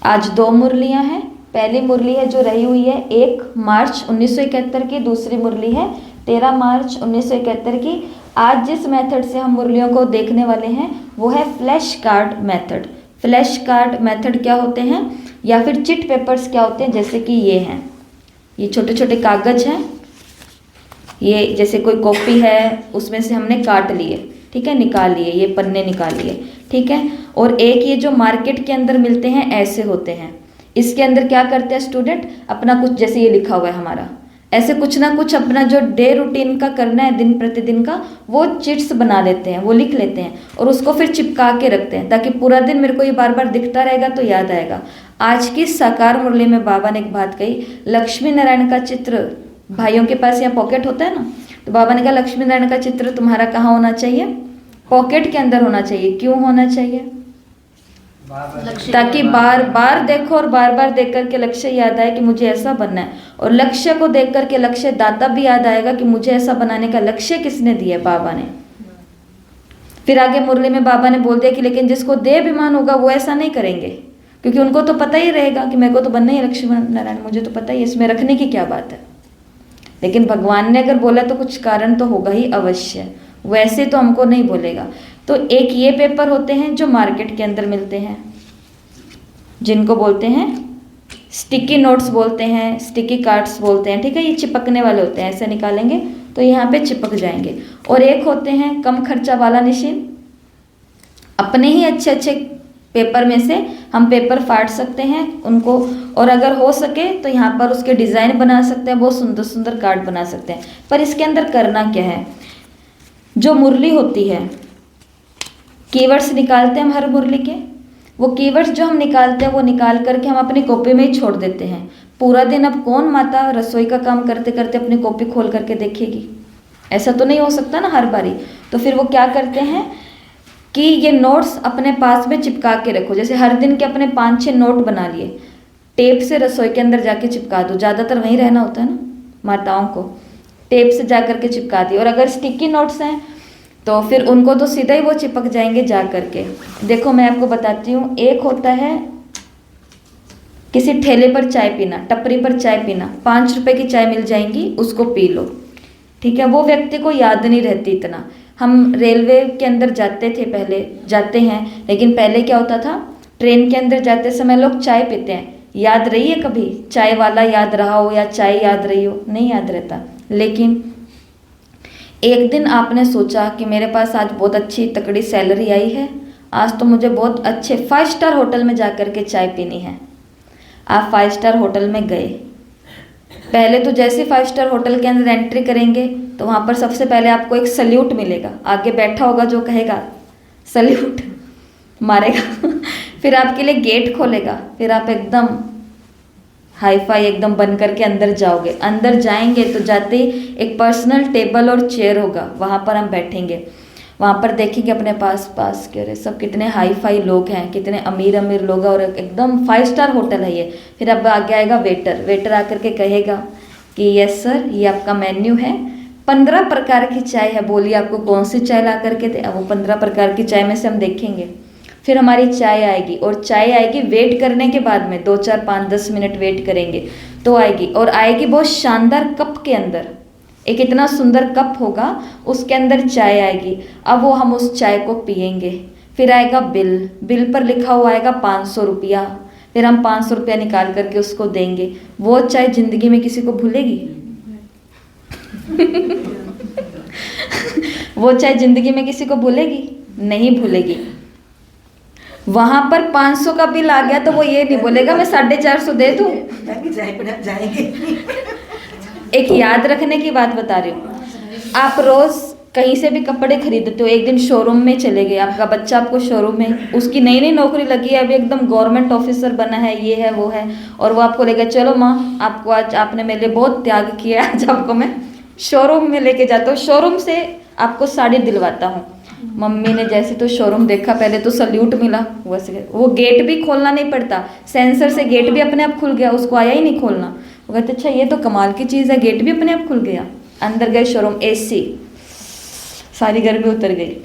A: आज 2 मुरलियां हैं। पहली मुरली है जो रही हुई है 1 मार्च 1971 की, दूसरी मुरली है 13 मार्च 1971 की। आज जिस मेथड से हम मुरलियों को देखने वाले हैं वो है flash card method. Flash card method क्या होते हैं, या फिर चिट पेपर्स क्या होते हैं, जैसे कि ये हैं, ये छोटे छोटे कागज हैं, ये जैसे कोई कॉपी है उसमें से हमने काट लिए, ठीक है, निकाल लिए, ये पन्ने निकाल लिए, ठीक है। और एक ये जो मार्केट के अंदर मिलते हैं ऐसे होते हैं, इसके अंदर क्या करते हैं स्टूडेंट, अपना कुछ, जैसे ये लिखा हुआ है हमारा, ऐसे कुछ ना कुछ अपना जो डे रूटीन का करना है, दिन प्रतिदिन का, वो चिट्स बना लेते हैं, वो लिख लेते हैं और उसको फिर चिपका के रखते हैं ताकि पूरा दिन मेरे को ये बार बार दिखता रहेगा तो याद आएगा। आज की साकार मुरली में बाबा ने एक बात कही, लक्ष्मी नारायण का चित्र, भाइयों के पास यहाँ पॉकेट होता है ना, तो बाबा ने कहा लक्ष्मी नारायण का चित्र तुम्हारा कहाँ होना चाहिए, पॉकेट के अंदर होना चाहिए। क्यों होना चाहिए? ताकि बार बार देखो और बार बार देख करके लक्ष्य याद आए कि मुझे ऐसा बनना है, और लक्ष्य को देख करके लक्ष्य दाता भी याद आएगा कि मुझे ऐसा बनाने का लक्ष्य किसने दिया, बाबा ने। फिर आगे मुरली में बाबा ने बोल दिया कि लेकिन जिसको देहाभिमान होगा वो ऐसा नहीं करेंगे, क्योंकि उनको तो पता ही रहेगा कि मेरे को तो बनना ही लक्ष्मी नारायण, मुझे तो पता ही, इसमें रखने की क्या बात है। लेकिन भगवान ने अगर बोला तो कुछ कारण तो होगा ही अवश्य, वैसे तो हमको नहीं बोलेगा। तो एक ये पेपर होते हैं जो मार्केट के अंदर मिलते हैं, जिनको बोलते हैं स्टिकी नोट्स बोलते हैं, स्टिकी कार्ड्स बोलते हैं, ठीक है, ये चिपकने वाले होते हैं, ऐसे निकालेंगे तो यहाँ पे चिपक जाएंगे। और एक होते हैं कम खर्चा वाला निशान, अपने ही अच्छे अच्छे पेपर में से हम पेपर फाड़ सकते हैं उनको, और अगर हो सके तो यहाँ पर उसके डिज़ाइन बना सकते हैं, बहुत सुंदर सुंदर कार्ड बना सकते हैं। पर इसके अंदर करना क्या है, जो मुरली होती है, कीवर्ड्स निकालते हैं हम हर मुरली के, वो कीवर्ड्स जो हम निकालते हैं वो निकाल करके हम अपनी कॉपी में ही छोड़ देते हैं। पूरा दिन अब कौन माता रसोई का काम करते करते अपनी कॉपी खोल करके देखेगी, ऐसा तो नहीं हो सकता ना हर बारी। तो फिर वो क्या करते हैं कि ये नोट्स अपने पास में चिपका के रखो। जैसे हर दिन के अपने 5-6 नोट बना लिए, टेप से रसोई के अंदर जाके चिपका दो, ज़्यादातर वहीं रहना होता है ना माताओं को, टेप से जा करके चिपका दी। और अगर स्टिकी नोट्स हैं तो फिर उनको तो सीधा ही वो चिपक जाएंगे जा करके। देखो मैं आपको बताती हूँ, एक होता है किसी ठेले पर चाय पीना, टपरी पर चाय पीना, 5 रुपए की चाय मिल जाएंगी, उसको पी लो, ठीक है। वो व्यक्ति को याद नहीं रहती इतना। हम रेलवे के अंदर जाते थे, पहले जाते हैं, लेकिन पहले क्या होता था, ट्रेन के अंदर जाते समय लोग चाय पीते हैं, याद रही है कभी चाय वाला याद रहा हो या चाय याद रही हो? नहीं याद रहता। लेकिन एक दिन आपने सोचा कि मेरे पास आज बहुत अच्छी तकड़ी सैलरी आई है, आज तो मुझे बहुत अच्छे 5 स्टार होटल में जा कर के चाय पीनी है। आप 5 स्टार होटल में गए, पहले तो जैसे 5 स्टार होटल के अंदर एंट्री करेंगे तो वहाँ पर सबसे पहले आपको एक सल्यूट मिलेगा, आगे बैठा होगा जो कहेगा सल्यूट मारेगा फिर आपके लिए गेट खोलेगा, फिर आप एकदम हाई फाई एकदम बन करके अंदर जाओगे। अंदर जाएंगे तो जाते ही एक पर्सनल टेबल और चेयर होगा, वहाँ पर हम बैठेंगे, वहाँ पर देखेंगे अपने पास के अरे सब कितने हाई फाई लोग हैं, कितने अमीर अमीर लोग हैं, और एकदम 5 स्टार होटल है ये। फिर अब आगे आएगा वेटर, वेटर आकर के कहेगा कि यस सर, ये आपका मेन्यू है, 15 प्रकार की चाय है, बोलिए आपको कौन सी चाय ला करके दे। अब वो 15 प्रकार की चाय में से हम देखेंगे, फिर हमारी चाय आएगी, और चाय आएगी वेट करने के बाद में 2 4 5 10 मिनट वेट करेंगे तो आएगी, और आएगी बहुत शानदार कप के अंदर, एक इतना सुंदर कप होगा उसके अंदर चाय आएगी। अब वो हम उस चाय को पियेंगे, फिर आएगा बिल, बिल पर लिखा हुआ आएगा 500 रुपया, फिर हम 500 रुपया निकाल करके उसको देंगे। वो चाय जिंदगी में किसी को भूलेगी? वो चाय जिंदगी में किसी को भूलेगी? नहीं भूलेगी। वहां पर 500 का बिल आ गया तो वो ये नहीं बोलेगा मैं 450 दे दूं। एक याद रखने की बात बता रही हूँ, आप रोज कहीं से भी कपड़े खरीदते हो, एक दिन शोरूम में चले गए, आपका बच्चा आपको शोरूम में, उसकी नई नई नौकरी लगी है, अभी एकदम गवर्नमेंट ऑफिसर बना है, ये है वो है, और वो आपको लेकर चलो माँ आपको आज आपने मेरे लिए बहुत त्याग किया, आज आपको मैं शोरूम में लेके जाता हूँ, शोरूम से आपको साड़ी दिलवाता हूँ। मम्मी ने जैसे तो शोरूम देखा, पहले तो सल्यूट मिला, वैसे वो गेट भी खोलना नहीं पड़ता, सेंसर से गेट भी अपने आप खुल गया, उसको आया ही नहीं खोलना। वो कहते अच्छा ये तो कमाल की चीज़ है, गेट भी अपने आप खुल गया। अंदर गए शोरूम, एसी, सारी गर्मी उतर गई।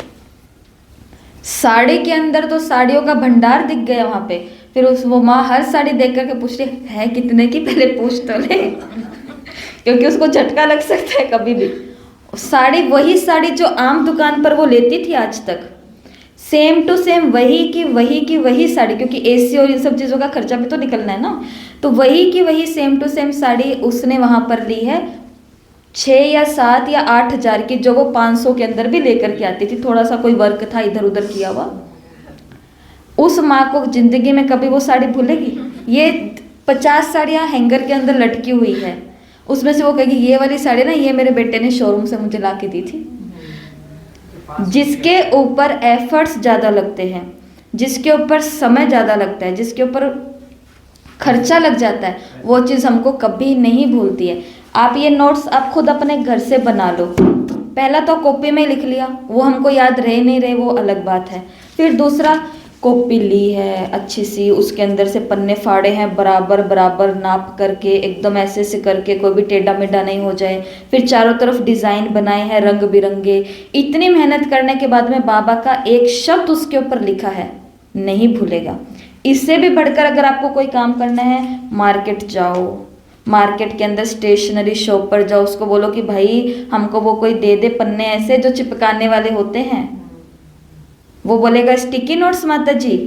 A: साड़ी के अंदर तो साड़ियों का भंडार दिख गया वहाँ पे। फिर उस वो माँ हर साड़ी देख करके पूछ रही है कितने की, पहले पूछ तो ले क्योंकि उसको झटका लग सकता है कभी भी। साड़ी वही साड़ी जो आम दुकान पर वो लेती थी आज तक, सेम टू सेम वही साड़ी, क्योंकि एसी और इन सब चीज़ों का खर्चा भी तो निकलना है ना, तो वही की वही सेम टू सेम साड़ी उसने वहाँ पर ली है 6 या 7 या 8 हज़ार की, जो वो 500 के अंदर भी लेकर के आती थी, थोड़ा सा कोई वर्क था इधर उधर किया हुआ। उस माँ को जिंदगी में कभी वो साड़ी भूलेगी? ये 50 साड़ियाँ हैंगर के अंदर लटकी हुई है, उसमें से वो कहेगी ये वाली साड़ी ना ये मेरे बेटे ने शोरूम से मुझे ला के दी थी। जिसके ऊपर एफर्ट्स ज़्यादा लगते हैं, जिसके ऊपर समय ज़्यादा लगता है, जिसके ऊपर खर्चा लग जाता है, वो चीज़ हमको कभी नहीं भूलती है। आप ये नोट्स आप खुद अपने घर से बना लो। पहला तो कॉपी में लिख लिया, वो हमको याद रहे नहीं रहे वो अलग बात है। फिर दूसरा, कॉपी ली है अच्छी सी, उसके अंदर से पन्ने फाड़े हैं बराबर बराबर नाप करके, एकदम ऐसे ऐसे करके कोई भी टेढ़ा मेढ़ा नहीं हो जाए। फिर चारों तरफ डिज़ाइन बनाए हैं रंग बिरंगे। इतनी मेहनत करने के बाद में बाबा का एक शब्द उसके ऊपर लिखा है, नहीं भूलेगा। इससे भी बढ़कर अगर आपको कोई काम करना है, मार्केट जाओ, मार्केट के अंदर स्टेशनरी शॉप पर जाओ, उसको बोलो कि भाई हमको वो कोई दे दे पन्ने ऐसे जो चिपकाने वाले होते हैं। वो बोलेगा स्टिकी नोट्स माता जी,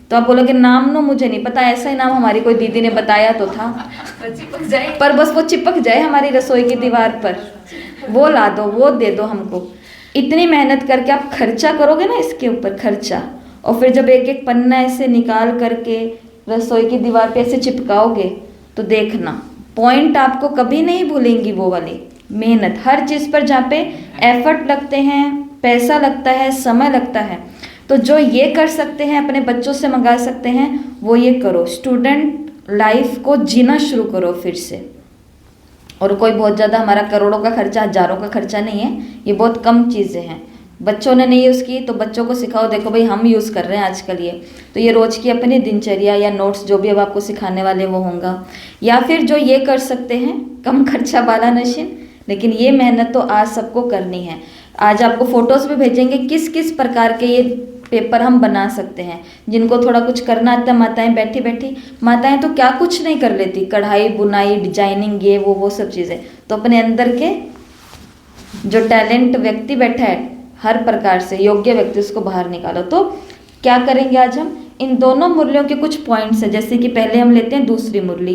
A: तो आप बोलोगे नाम नो मुझे नहीं पता, ऐसा ही नाम हमारी कोई दीदी ने बताया तो था, पर बस वो चिपक जाए हमारी रसोई की दीवार पर, वो ला दो, वो दे दो हमको। इतनी मेहनत करके आप खर्चा करोगे ना इसके ऊपर खर्चा, और फिर जब एक एक पन्ना ऐसे निकाल करके रसोई की दीवार पे ऐसे चिपकाओगे तो देखना पॉइंट आपको कभी नहीं भूलेंगी। वो वाली मेहनत हर चीज़ पर जहाँ पे एफर्ट लगते हैं, पैसा लगता है, समय लगता है, तो जो ये कर सकते हैं अपने बच्चों से मंगा सकते हैं वो ये करो। स्टूडेंट लाइफ को जीना शुरू करो फिर से। और कोई बहुत ज़्यादा हमारा करोड़ों का खर्चा, हजारों का खर्चा नहीं है, ये बहुत कम चीज़ें हैं। बच्चों ने नहीं यूज़ की तो बच्चों को सिखाओ, देखो भाई हम यूज़ कर रहे हैं आजकल ये, तो ये रोज़ की अपनी दिनचर्या या नोट्स जो भी अब आपको सिखाने वाले वो होगा। या फिर जो ये कर सकते हैं कम खर्चा वाला नशीन, लेकिन ये मेहनत तो आज सबको करनी है। आज आपको फ़ोटोज़ भी भेजेंगे किस किस प्रकार के ये पेपर हम बना सकते हैं। जिनको थोड़ा कुछ करना आता है, माताएं बैठी बैठी, माताएं तो क्या कुछ नहीं कर लेती, कढ़ाई बुनाई डिजाइनिंग ये वो सब चीज़ें, तो अपने अंदर के जो टैलेंट व्यक्ति बैठा है हर प्रकार से योग्य व्यक्ति, उसको बाहर निकालो। तो क्या करेंगे आज हम, इन दोनों मुरलियों के कुछ पॉइंट्स है। जैसे कि पहले हम लेते हैं दूसरी मुरली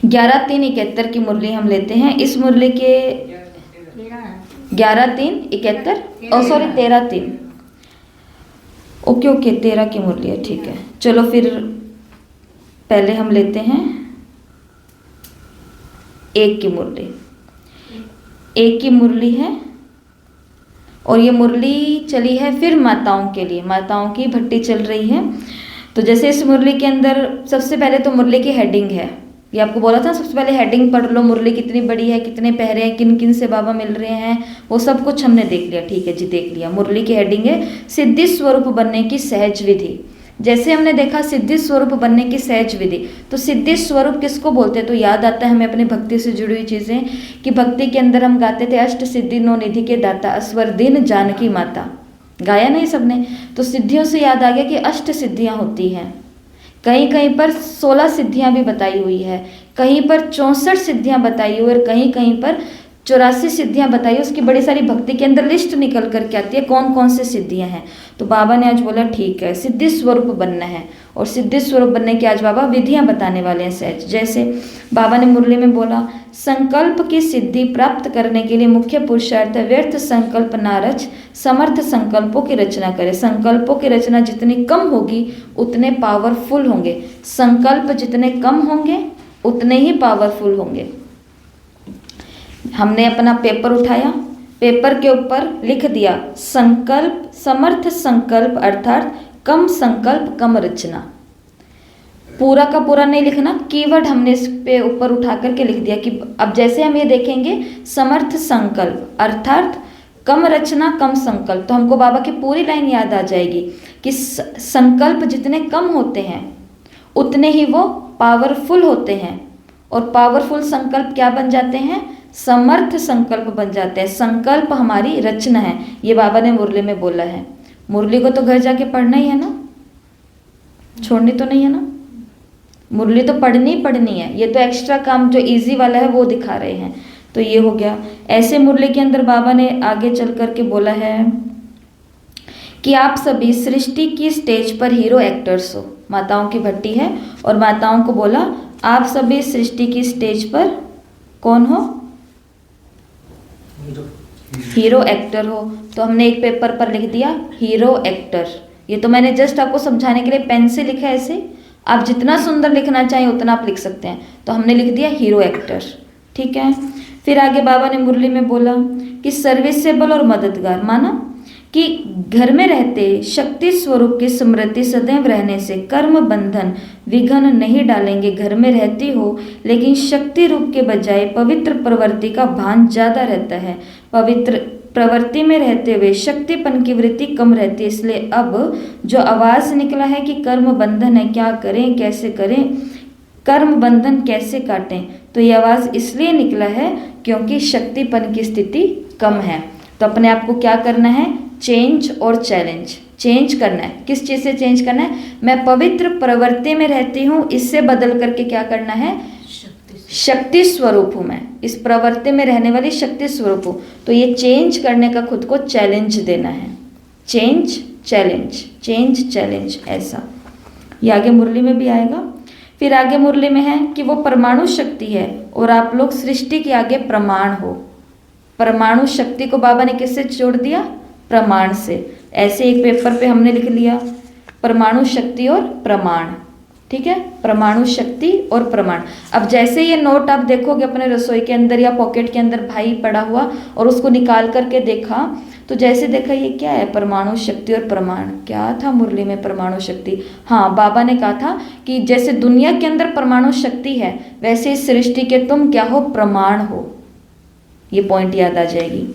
A: 11-3-71 की मुरली हम लेते हैं। इस मुरली के 11-3-71 सॉरी 13-3, ओके 13 की मुरली है, ठीक है। चलो फिर पहले हम लेते हैं 1 की मुरली। 1 की मुरली है और ये मुरली चली है फिर माताओं के लिए, माताओं की भट्टी चल रही है। तो जैसे इस मुरली के अंदर सबसे पहले तो मुरली की हेडिंग है, ये आपको बोला था सबसे पहले हेडिंग पढ़ लो, मुरली कितनी बड़ी है, कितने पहरे हैं, किन किन से बाबा मिल रहे हैं, वो सब कुछ हमने देख लिया, ठीक है जी, देख लिया। मुरली की हेडिंग है सिद्धि स्वरूप बनने की सहज विधि। जैसे हमने देखा सिद्धि स्वरूप बनने की सहज विधि, तो सिद्धि स्वरूप किसको बोलते हैं? तो याद आता है हमें अपनी भक्ति से जुड़ी हुई चीजें कि भक्ति के अंदर हम गाते थे अष्ट सिद्धि नौ निधि के दाता अस्वर दिन जानकी माता, गाया नहीं सबने? तो सिद्धियों से याद आ गया कि अष्ट सिद्धियां होती हैं, कहीं कहीं पर 16 सिद्धियां भी बताई हुई है, कहीं पर 64 सिद्धियां बताई हुई और कहीं कहीं पर 84 सिद्धियां बताई। उसकी बड़ी सारी भक्ति के अंदर लिस्ट निकल करके आती है कौन कौन सी सिद्धियां हैं। तो बाबा ने आज बोला ठीक है सिद्धि स्वरूप बनना है, और सिद्धि स्वरूप बनने की आज बाबा विधियां बताने वाले हैं सहज। जैसे बाबा ने मुरली में बोला, संकल्प की सिद्धि प्राप्त करने के लिए मुख्य पुरुषार्थ व्यर्थ संकल्प ना रच, समर्थ संकल्पों की रचना करे। संकल्पों की रचना जितनी कम होगी उतने पावरफुल होंगे, संकल्प जितने कम होंगे उतने ही पावरफुल होंगे। हमने अपना पेपर उठाया, पेपर के ऊपर लिख दिया संकल्प, समर्थ संकल्प अर्थात कम संकल्प कम रचना। पूरा का पूरा नहीं लिखना, कीवर्ड हमने इस पे ऊपर उठा करके लिख दिया कि अब जैसे हम ये देखेंगे समर्थ संकल्प अर्थात कम रचना कम संकल्प, तो हमको बाबा की पूरी लाइन याद आ जाएगी कि संकल्प जितने कम होते हैं उतने ही वो पावरफुल होते हैं, और पावरफुल संकल्प क्या बन जाते हैं? समर्थ संकल्प बन जाते हैं। संकल्प हमारी रचना है, ये बाबा ने मुरली में बोला है। मुरली को तो घर जाके पढ़ना ही है ना, छोड़नी तो नहीं है ना, मुरली तो पढ़नी पढ़नी है। ये तो एक्स्ट्रा काम जो इजी वाला है वो दिखा रहे हैं, तो ये हो गया। ऐसे मुरली के अंदर बाबा ने आगे चल करके बोला है कि आप सभी सृष्टि की स्टेज पर हीरो एक्टर्स हो। माताओं की भट्टी है और माताओं को बोला आप सभी सृष्टि की स्टेज पर कौन हो? हीरो एक्टर हो। तो हमने एक पेपर पर लिख दिया हीरो एक्टर। ये तो मैंने जस्ट आपको समझाने के लिए पेन से लिखा है, ऐसे आप जितना सुंदर लिखना चाहें उतना आप लिख सकते हैं। तो हमने लिख दिया हीरो एक्टर, ठीक है। फिर आगे बाबा ने मुरली में बोला कि सर्विसेबल और मददगार, माना कि घर में रहते शक्ति स्वरूप की स्मृति सदैव रहने से कर्म बंधन विघ्न नहीं डालेंगे। घर में रहती हो लेकिन शक्ति रूप के बजाय पवित्र प्रवृत्ति का भान ज़्यादा रहता है। पवित्र प्रवृत्ति में रहते हुए शक्तिपन की वृत्ति कम रहती है। इसलिए अब जो आवाज़ निकला है कि कर्म बंधन है, क्या करें कैसे करें, कर्म बंधन कैसे काटें, तो ये आवाज़ इसलिए निकला है क्योंकि शक्तिपन की स्थिति कम है। तो अपने आप को क्या करना है? चेंज और चैलेंज। चेंज करना है, किस चीज़ से चेंज करना है? मैं पवित्र प्रवृत्ति में रहती हूँ, इससे बदल करके क्या करना है? शक्ति स्वरूप हूँ मैं, इस प्रवृत्ति में रहने वाली शक्ति स्वरूप हूँ। तो ये चेंज करने का खुद को चैलेंज देना है। चेंज चैलेंज, चेंज चैलेंज, ऐसा ये आगे मुरली में भी आएगा। फिर आगे मुरली में है कि वो परमाणु शक्ति है और आप लोग सृष्टि के आगे प्रमाण हो। परमाणु शक्ति को बाबा ने किससे जोड़ दिया? प्रमाण से। ऐसे एक पेपर पे हमने लिख लिया परमाणु शक्ति और प्रमाण, ठीक है, परमाणु शक्ति और प्रमाण। अब जैसे ये नोट आप देखोगे अपने रसोई के अंदर या पॉकेट के अंदर भाई पड़ा हुआ और उसको निकाल करके देखा, तो जैसे देखा ये क्या है? परमाणु शक्ति और प्रमाण। क्या था मुरली में? परमाणु शक्ति। हाँ, बाबा ने कहा था कि जैसे दुनिया के अंदर परमाणु शक्ति है वैसे इस सृष्टि के तुम क्या हो? प्रमाण हो। ये पॉइंट याद आ जाएगी।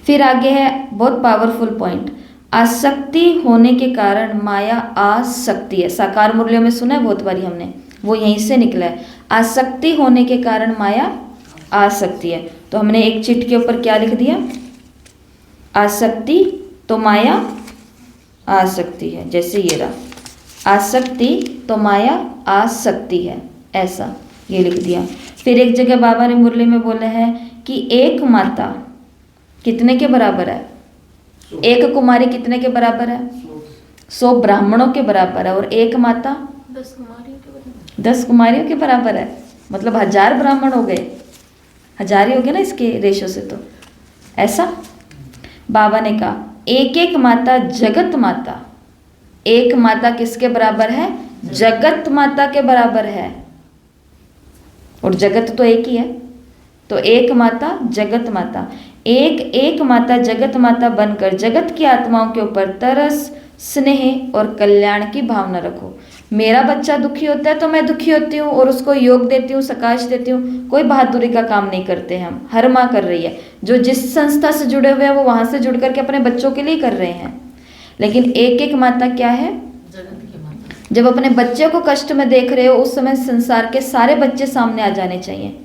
A: फिर आगे है बहुत पावरफुल पॉइंट, आसक्ति होने के कारण माया आसक्ति है। साकार मुरलियों में सुना है बहुत बारी हमने, वो यहीं से निकला है। आसक्ति होने के कारण माया आसक्ति है। तो हमने एक चिट के ऊपर क्या लिख दिया? आसक्ति तो माया आसक्ति है। जैसे ये रहा, आसक्ति तो माया आसक्ति है, ऐसा ये लिख दिया। फिर एक जगह बाबा ने मुरली में बोला है कि एक माता कितने के बराबर है? एक कुमारी कितने के बराबर है? 100 ब्राह्मणों के बराबर है। और एक माता
B: 10 कुमारियों के बराबर।
A: 10 कुमारियों के बराबर है, मतलब 1000 ब्राह्मण हो गए, 1000 ही हो गए ना इसके रेशो से। तो ऐसा बाबा ने कहा एक एक माता जगत माता। एक माता किसके बराबर है? जगत माता के बराबर है, और जगत तो एक ही है। तो एक माता जगत माता, एक एक माता जगत माता बनकर जगत की आत्माओं के ऊपर तरस, स्नेह और कल्याण की भावना रखो। मेरा बच्चा दुखी होता है तो मैं दुखी होती हूँ और उसको योग देती हूँ, सकाश देती हूँ। कोई बहादुरी का काम नहीं करते हम, हर माँ कर रही है। जो जिस संस्था से जुड़े हुए हैं वो वहाँ से जुड़ करके अपने बच्चों के लिए कर रहे हैं। लेकिन एक एक माता क्या है? जब अपने बच्चे को कष्ट में देख रहे हो उस समय संसार के सारे बच्चे सामने आ जाने चाहिए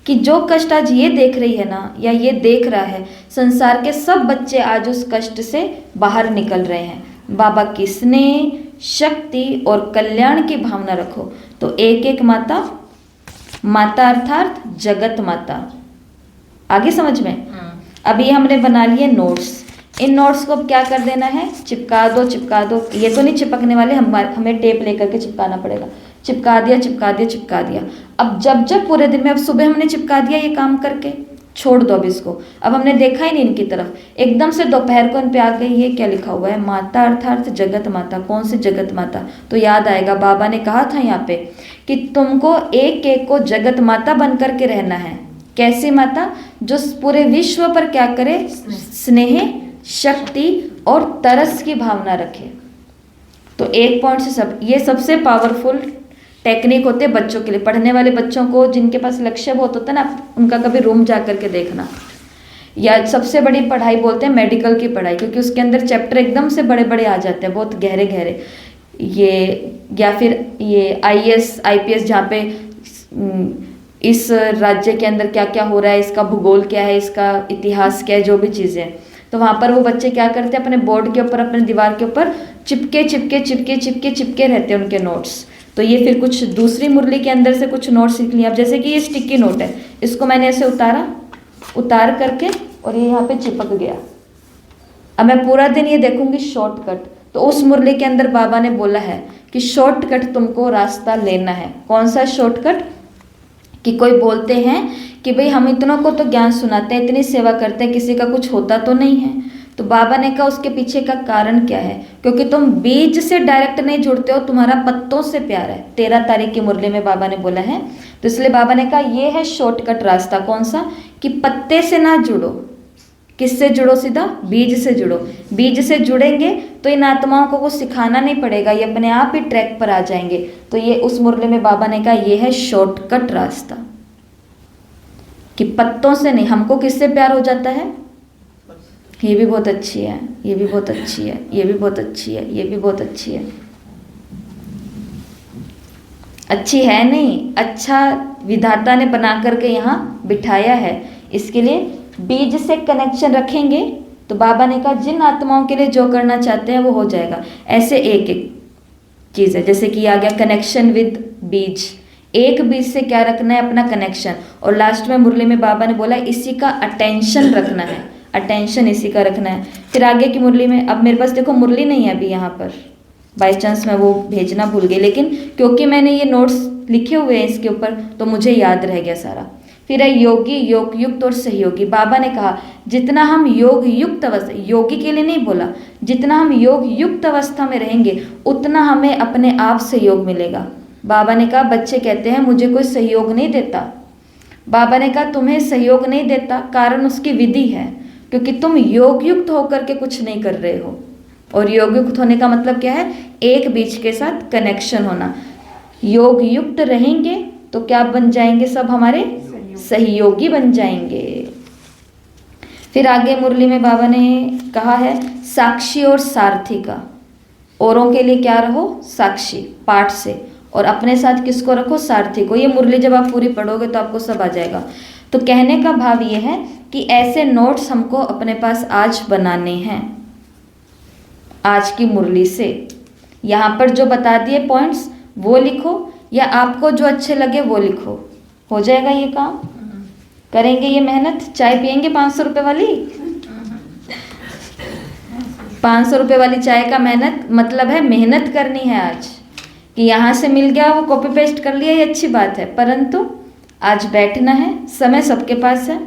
A: कि जो कष्ट आज ये देख रही है ना या ये देख रहा है, संसार के सब बच्चे आज उस कष्ट से बाहर निकल रहे हैं। बाबा की स्नेह, शक्ति और कल्याण की भावना रखो। तो एक एक माता, माता अर्थात जगत माता। आगे समझ में? अभी हमने बना लिए नोट्स। इन नोट्स को अब क्या कर देना है? चिपका दो, चिपका दो। ये तो नहीं चिपकने वाले, हमें टेप लेकर के चिपकाना पड़ेगा। चिपका दिया, चिपका दिया, चिपका दिया। अब जब जब पूरे दिन में, अब सुबह हमने चिपका दिया ये काम करके, छोड़ दो अब इसको। अब हमने देखा ही नहीं इनकी तरफ, एकदम से दोपहर को इन पे आ गई, ये क्या लिखा हुआ है? माता अर्थात जगत माता। कौन सी जगत माता? तो याद आएगा बाबा ने कहा था यहाँ पे कि तुमको एक एक को जगत माता बन करके रहना है। कैसी माता? जो पूरे विश्व पर क्या करे? स्नेह, शक्ति और तरस की भावना रखे। तो एक पॉइंट से सब, ये सबसे पावरफुल टेक्निक होते हैं बच्चों के लिए। पढ़ने वाले बच्चों को जिनके पास लक्ष्य बहुत होता है ना, उनका कभी रूम जा करके देखना। या सबसे बड़ी पढ़ाई बोलते हैं मेडिकल की पढ़ाई, क्योंकि उसके अंदर चैप्टर एकदम से बड़े बड़े आ जाते हैं, बहुत गहरे गहरे। ये या फिर ये IAS IPS, जहाँ पे इस राज्य के अंदर क्या क्या हो रहा है, इसका भूगोल क्या है, इसका इतिहास क्या है, जो भी चीज़ें, तो वहाँ पर वो बच्चे क्या करते हैं? अपने बोर्ड के ऊपर, अपने दीवार के ऊपर चिपके चिपके चिपके चिपके चिपके रहते हैं उनके नोट्स। तो ये फिर कुछ दूसरी मुरली के अंदर से कुछ नोट्स सीख लिए। अब जैसे कि ये स्टिकी नोट है, इसको मैंने ऐसे उतार करके और ये यहाँ पे चिपक गया। अब मैं पूरा दिन ये देखूंगी शॉर्टकट। तो उस मुरली के अंदर बाबा ने बोला है कि शॉर्टकट तुमको रास्ता लेना है। कौन सा शॉर्टकट? कि कोई बोलते हैं कि भाई हम इतनों को तो ज्ञान सुनाते हैं, इतनी सेवा करते हैं, किसी का कुछ होता तो नहीं है। तो बाबा ने कहा उसके पीछे का कारण क्या है? क्योंकि तुम बीज से डायरेक्ट नहीं जुड़ते हो, तुम्हारा पत्तों से प्यार है। 13 तारीख की मुरली में बाबा ने बोला है। तो इसलिए बाबा ने कहा ये है शॉर्टकट रास्ता। कौन सा? कि पत्ते से ना जुड़ो। किससे जुड़ो? सीधा बीज से जुड़ो। बीज से जुड़ेंगे तो इन आत्माओं को कुछ सिखाना नहीं पड़ेगा, ये अपने आप ही ट्रैक पर आ जाएंगे। तो ये उस मुरली में बाबा ने कहा ये है शॉर्टकट रास्ता, कि पत्तों से नहीं। हमको किससे प्यार हो जाता है? ये भी बहुत अच्छी है, ये भी बहुत अच्छी है, ये भी बहुत अच्छी है, ये भी बहुत अच्छी है। अच्छी है नहीं, अच्छा विधाता ने बना करके यहाँ बिठाया है। इसके लिए बीज से कनेक्शन रखेंगे तो बाबा ने कहा जिन आत्माओं के लिए जो करना चाहते हैं वो हो जाएगा। ऐसे एक एक चीज़ है, जैसे कि आ गया कनेक्शन विद बीज। एक बीज से क्या रखना है? अपना कनेक्शन। और लास्ट में मुरली में बाबा ने बोला इसी का अटेंशन रखना है, अटेंशन इसी का रखना है। फिर आगे की मुरली में, अब मेरे पास देखो मुरली नहीं है अभी यहाँ पर, बाई चांस मैं वो भेजना भूल गई, लेकिन क्योंकि मैंने ये नोट्स लिखे हुए हैं इसके ऊपर तो मुझे याद रह गया सारा। फिर है योगी, योग युक्त और सहयोगी। बाबा ने कहा जितना हम योग युक्त अवस्था, योगी के लिए नहीं बोला, जितना हम योग युक्त अवस्था में रहेंगे उतना हमें अपने आप सहयोग मिलेगा। बाबा ने कहा बच्चे कहते हैं मुझे कोई सहयोग नहीं देता। बाबा ने कहा तुम्हें सहयोग नहीं देता, कारण उसकी विधि है, क्योंकि तुम योग युक्त होकर के कुछ नहीं कर रहे हो। और योग युक्त होने का मतलब क्या है? एक बीज के साथ कनेक्शन होना। योग युक्त रहेंगे तो क्या बन जाएंगे? सब हमारे सहयोगी बन जाएंगे। फिर आगे मुरली में बाबा ने कहा है साक्षी और सारथी का। औरों के लिए क्या रहो? साक्षी पाठ से, और अपने साथ किसको रखो? सारथी को। ये मुरली जब आप पूरी पढ़ोगे तो आपको सब आ जाएगा। तो कहने का भाव ये है कि ऐसे नोट्स हमको अपने पास आज बनाने हैं, आज की मुरली से। यहाँ पर जो बता दिए पॉइंट्स वो लिखो, या आपको जो अच्छे लगे वो लिखो। हो जाएगा ये काम? करेंगे ये मेहनत? चाय पियेंगे 500 रुपये वाली? 500 रुपये वाली चाय का मेहनत मतलब है, मेहनत करनी है आज। कि यहाँ से मिल गया वो कॉपी पेस्ट कर लिया, ये अच्छी बात है, परंतु आज बैठना है। समय सबके पास है।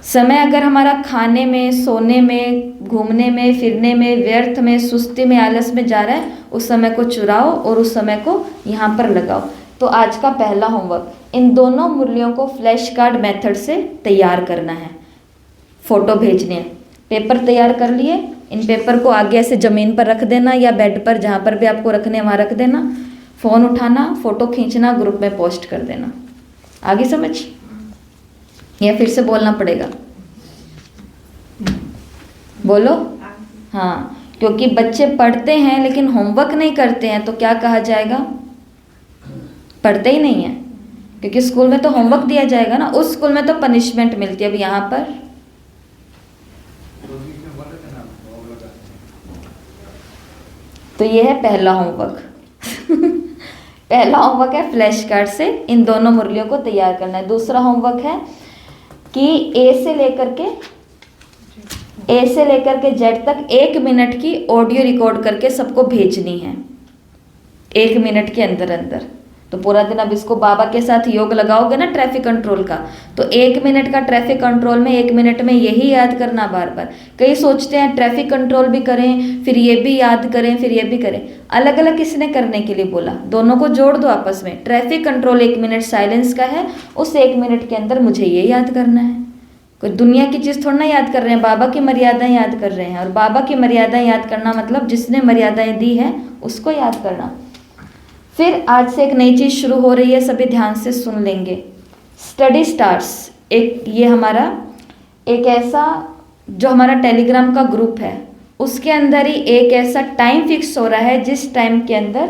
A: समय अगर हमारा खाने में, सोने में, घूमने में, फिरने में, व्यर्थ में, सुस्ती में, आलस में जा रहा है, उस समय को चुराओ और उस समय को यहाँ पर लगाओ। तो आज का पहला होमवर्क, इन दोनों मुरलियों को फ्लैश कार्ड मेथड से तैयार करना है। फोटो भेजने हैं। पेपर तैयार कर लिए, इन पेपर को आगे ऐसे ज़मीन पर रख देना या बेड पर, जहाँ पर भी आपको रखने वहाँ रख देना। फ़ोन उठाना, फ़ोटो खींचना, ग्रुप में पोस्ट कर देना। आगे समझ? या फिर से बोलना पड़ेगा? बोलो। हाँ, क्योंकि बच्चे पढ़ते हैं लेकिन होमवर्क नहीं करते हैं तो क्या कहा जाएगा? पढ़ते ही नहीं है, क्योंकि स्कूल में तो होमवर्क दिया जाएगा ना, उस स्कूल में तो पनिशमेंट मिलती है। अब यहाँ पर तो ये है पहला होमवर्क। पहला होमवर्क है फ्लैश कार्ड से इन दोनों मुरलियों को तैयार करना है। दूसरा होमवर्क है कि ए से लेकर के जेड तक 1 मिनट की ऑडियो रिकॉर्ड करके सबको भेजनी है, 1 मिनट के अंदर अंदर। तो पूरा दिन अब इसको बाबा के साथ योग लगाओगे ना ट्रैफिक कंट्रोल का, तो 1 मिनट का ट्रैफिक कंट्रोल में 1 मिनट में यही याद करना बार बार। कई सोचते हैं ट्रैफिक कंट्रोल भी करें फिर ये भी याद करें फिर ये भी करें, अलग अलग किसने करने के लिए बोला? दोनों को जोड़ दो आपस में। ट्रैफिक कंट्रोल 1 मिनट साइलेंस का है, उस 1 मिनट के अंदर मुझे ये याद करना है। कोई दुनिया की चीज़ थोड़ा ना याद कर रहे हैं, बाबा की मर्यादाएं याद कर रहे हैं। और बाबा की मर्यादाएं याद करना मतलब जिसने मर्यादाएं दी है उसको याद करना। फिर आज से एक नई चीज़ शुरू हो रही है, सभी ध्यान से सुन लेंगे। स्टडी स्टार्स, एक ये हमारा एक ऐसा जो हमारा टेलीग्राम का ग्रुप है उसके अंदर ही एक ऐसा टाइम फिक्स हो रहा है जिस टाइम के अंदर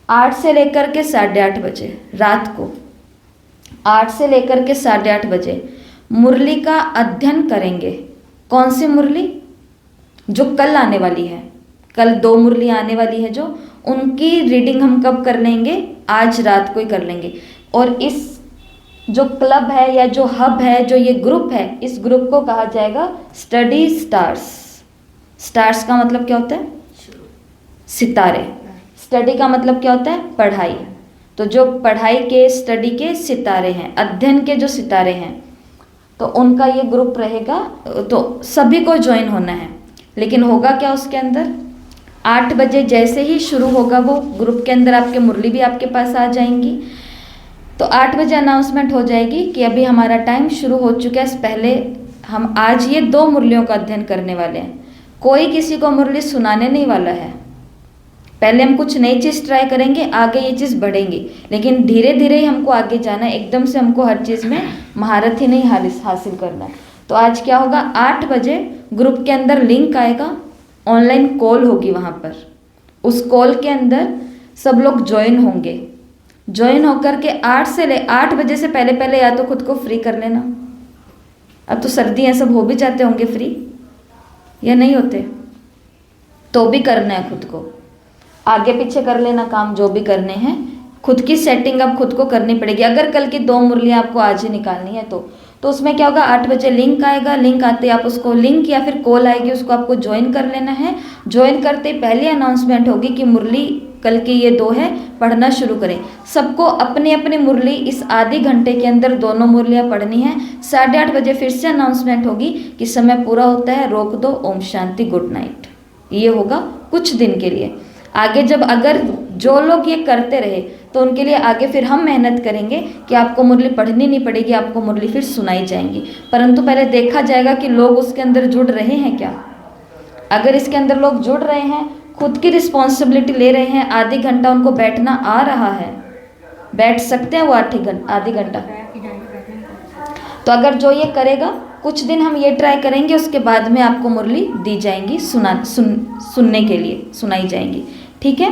A: 8 से लेकर के 8:30 बजे रात को, 8 से लेकर के 8:30 बजे मुरली का अध्ययन करेंगे। कौन सी मुरली? जो कल आने वाली है, कल 2 मुरली आने वाली है, जो उनकी रीडिंग हम कब कर लेंगे? आज रात को ही कर लेंगे। और इस जो क्लब है या जो हब है, जो ये ग्रुप है, इस ग्रुप को कहा जाएगा स्टडी स्टार्स। स्टार्स का मतलब क्या होता है? सितारे। स्टडी का मतलब क्या होता है? पढ़ाई। तो जो पढ़ाई के, स्टडी के सितारे हैं, अध्ययन के जो सितारे हैं, तो उनका ये ग्रुप रहेगा। तो सभी को ज्वाइन होना है। लेकिन होगा क्या उसके अंदर? 8 बजे जैसे ही शुरू होगा वो ग्रुप के अंदर आपके मुरली भी आपके पास आ जाएंगी। तो 8 बजे अनाउंसमेंट हो जाएगी कि अभी हमारा टाइम शुरू हो चुका है। पहले हम आज ये 2 मुरलियों का अध्ययन करने वाले हैं। कोई किसी को मुरली सुनाने नहीं वाला है। पहले हम कुछ नई चीज़ ट्राई करेंगे, आगे ये चीज़ बढ़ेंगी, लेकिन धीरे धीरे ही हमको आगे जाना है। एकदम से हमको हर चीज़ में महारत ही नहीं हासिल करना है। तो आज क्या होगा? 8 बजे ग्रुप के अंदर लिंक आएगा, ऑनलाइन कॉल होगी वहाँ पर। उस कॉल के अंदर सब लोग ज्वाइन होंगे। ज्वाइन होकर के 8 बजे से पहले पहले या तो खुद को फ्री कर लेना। अब तो सर्दियाँ सब हो भी जाते होंगे फ्री, या नहीं होते? तो भी करना है खुद को, आगे पीछे कर लेना काम जो भी करने हैं। खुद की सेटिंग अब खुद को करनी पड़ेगी। अगर कल की 2 मुरलियाँ आपको आज ही निकालनी है तो उसमें क्या होगा? 8 बजे लिंक आएगा। लिंक आते ही आप उसको, लिंक या फिर कॉल आएगी, उसको आपको ज्वाइन कर लेना है। ज्वाइन करते ही पहली अनाउंसमेंट होगी कि मुरली कल की ये 2 है, पढ़ना शुरू करें। सबको अपनी अपनी मुरली इस आधे घंटे के अंदर दोनों मुरलियाँ पढ़नी है। 8:30 बजे फिर से अनाउंसमेंट होगी कि समय पूरा होता है, रोक दो, ओम शांति, गुड नाइट। ये होगा कुछ दिन के लिए। आगे जब अगर जो लोग ये करते रहे तो उनके लिए आगे फिर हम मेहनत करेंगे कि आपको मुरली पढ़नी नहीं पड़ेगी, आपको मुरली फिर सुनाई जाएंगी। परंतु पहले देखा जाएगा कि लोग उसके अंदर जुड़ रहे हैं क्या। अगर इसके अंदर लोग जुड़ रहे हैं, खुद की रिस्पॉन्सिबिलिटी ले रहे हैं, आधे घंटा उनको बैठना आ रहा है, बैठ सकते हैं वो आधे घंटा। तो अगर जो ये करेगा, कुछ दिन हम ये ट्राई करेंगे, उसके बाद में आपको मुरली दी जाएंगी, सुनने के लिए सुनाई जाएंगी। ठीक है।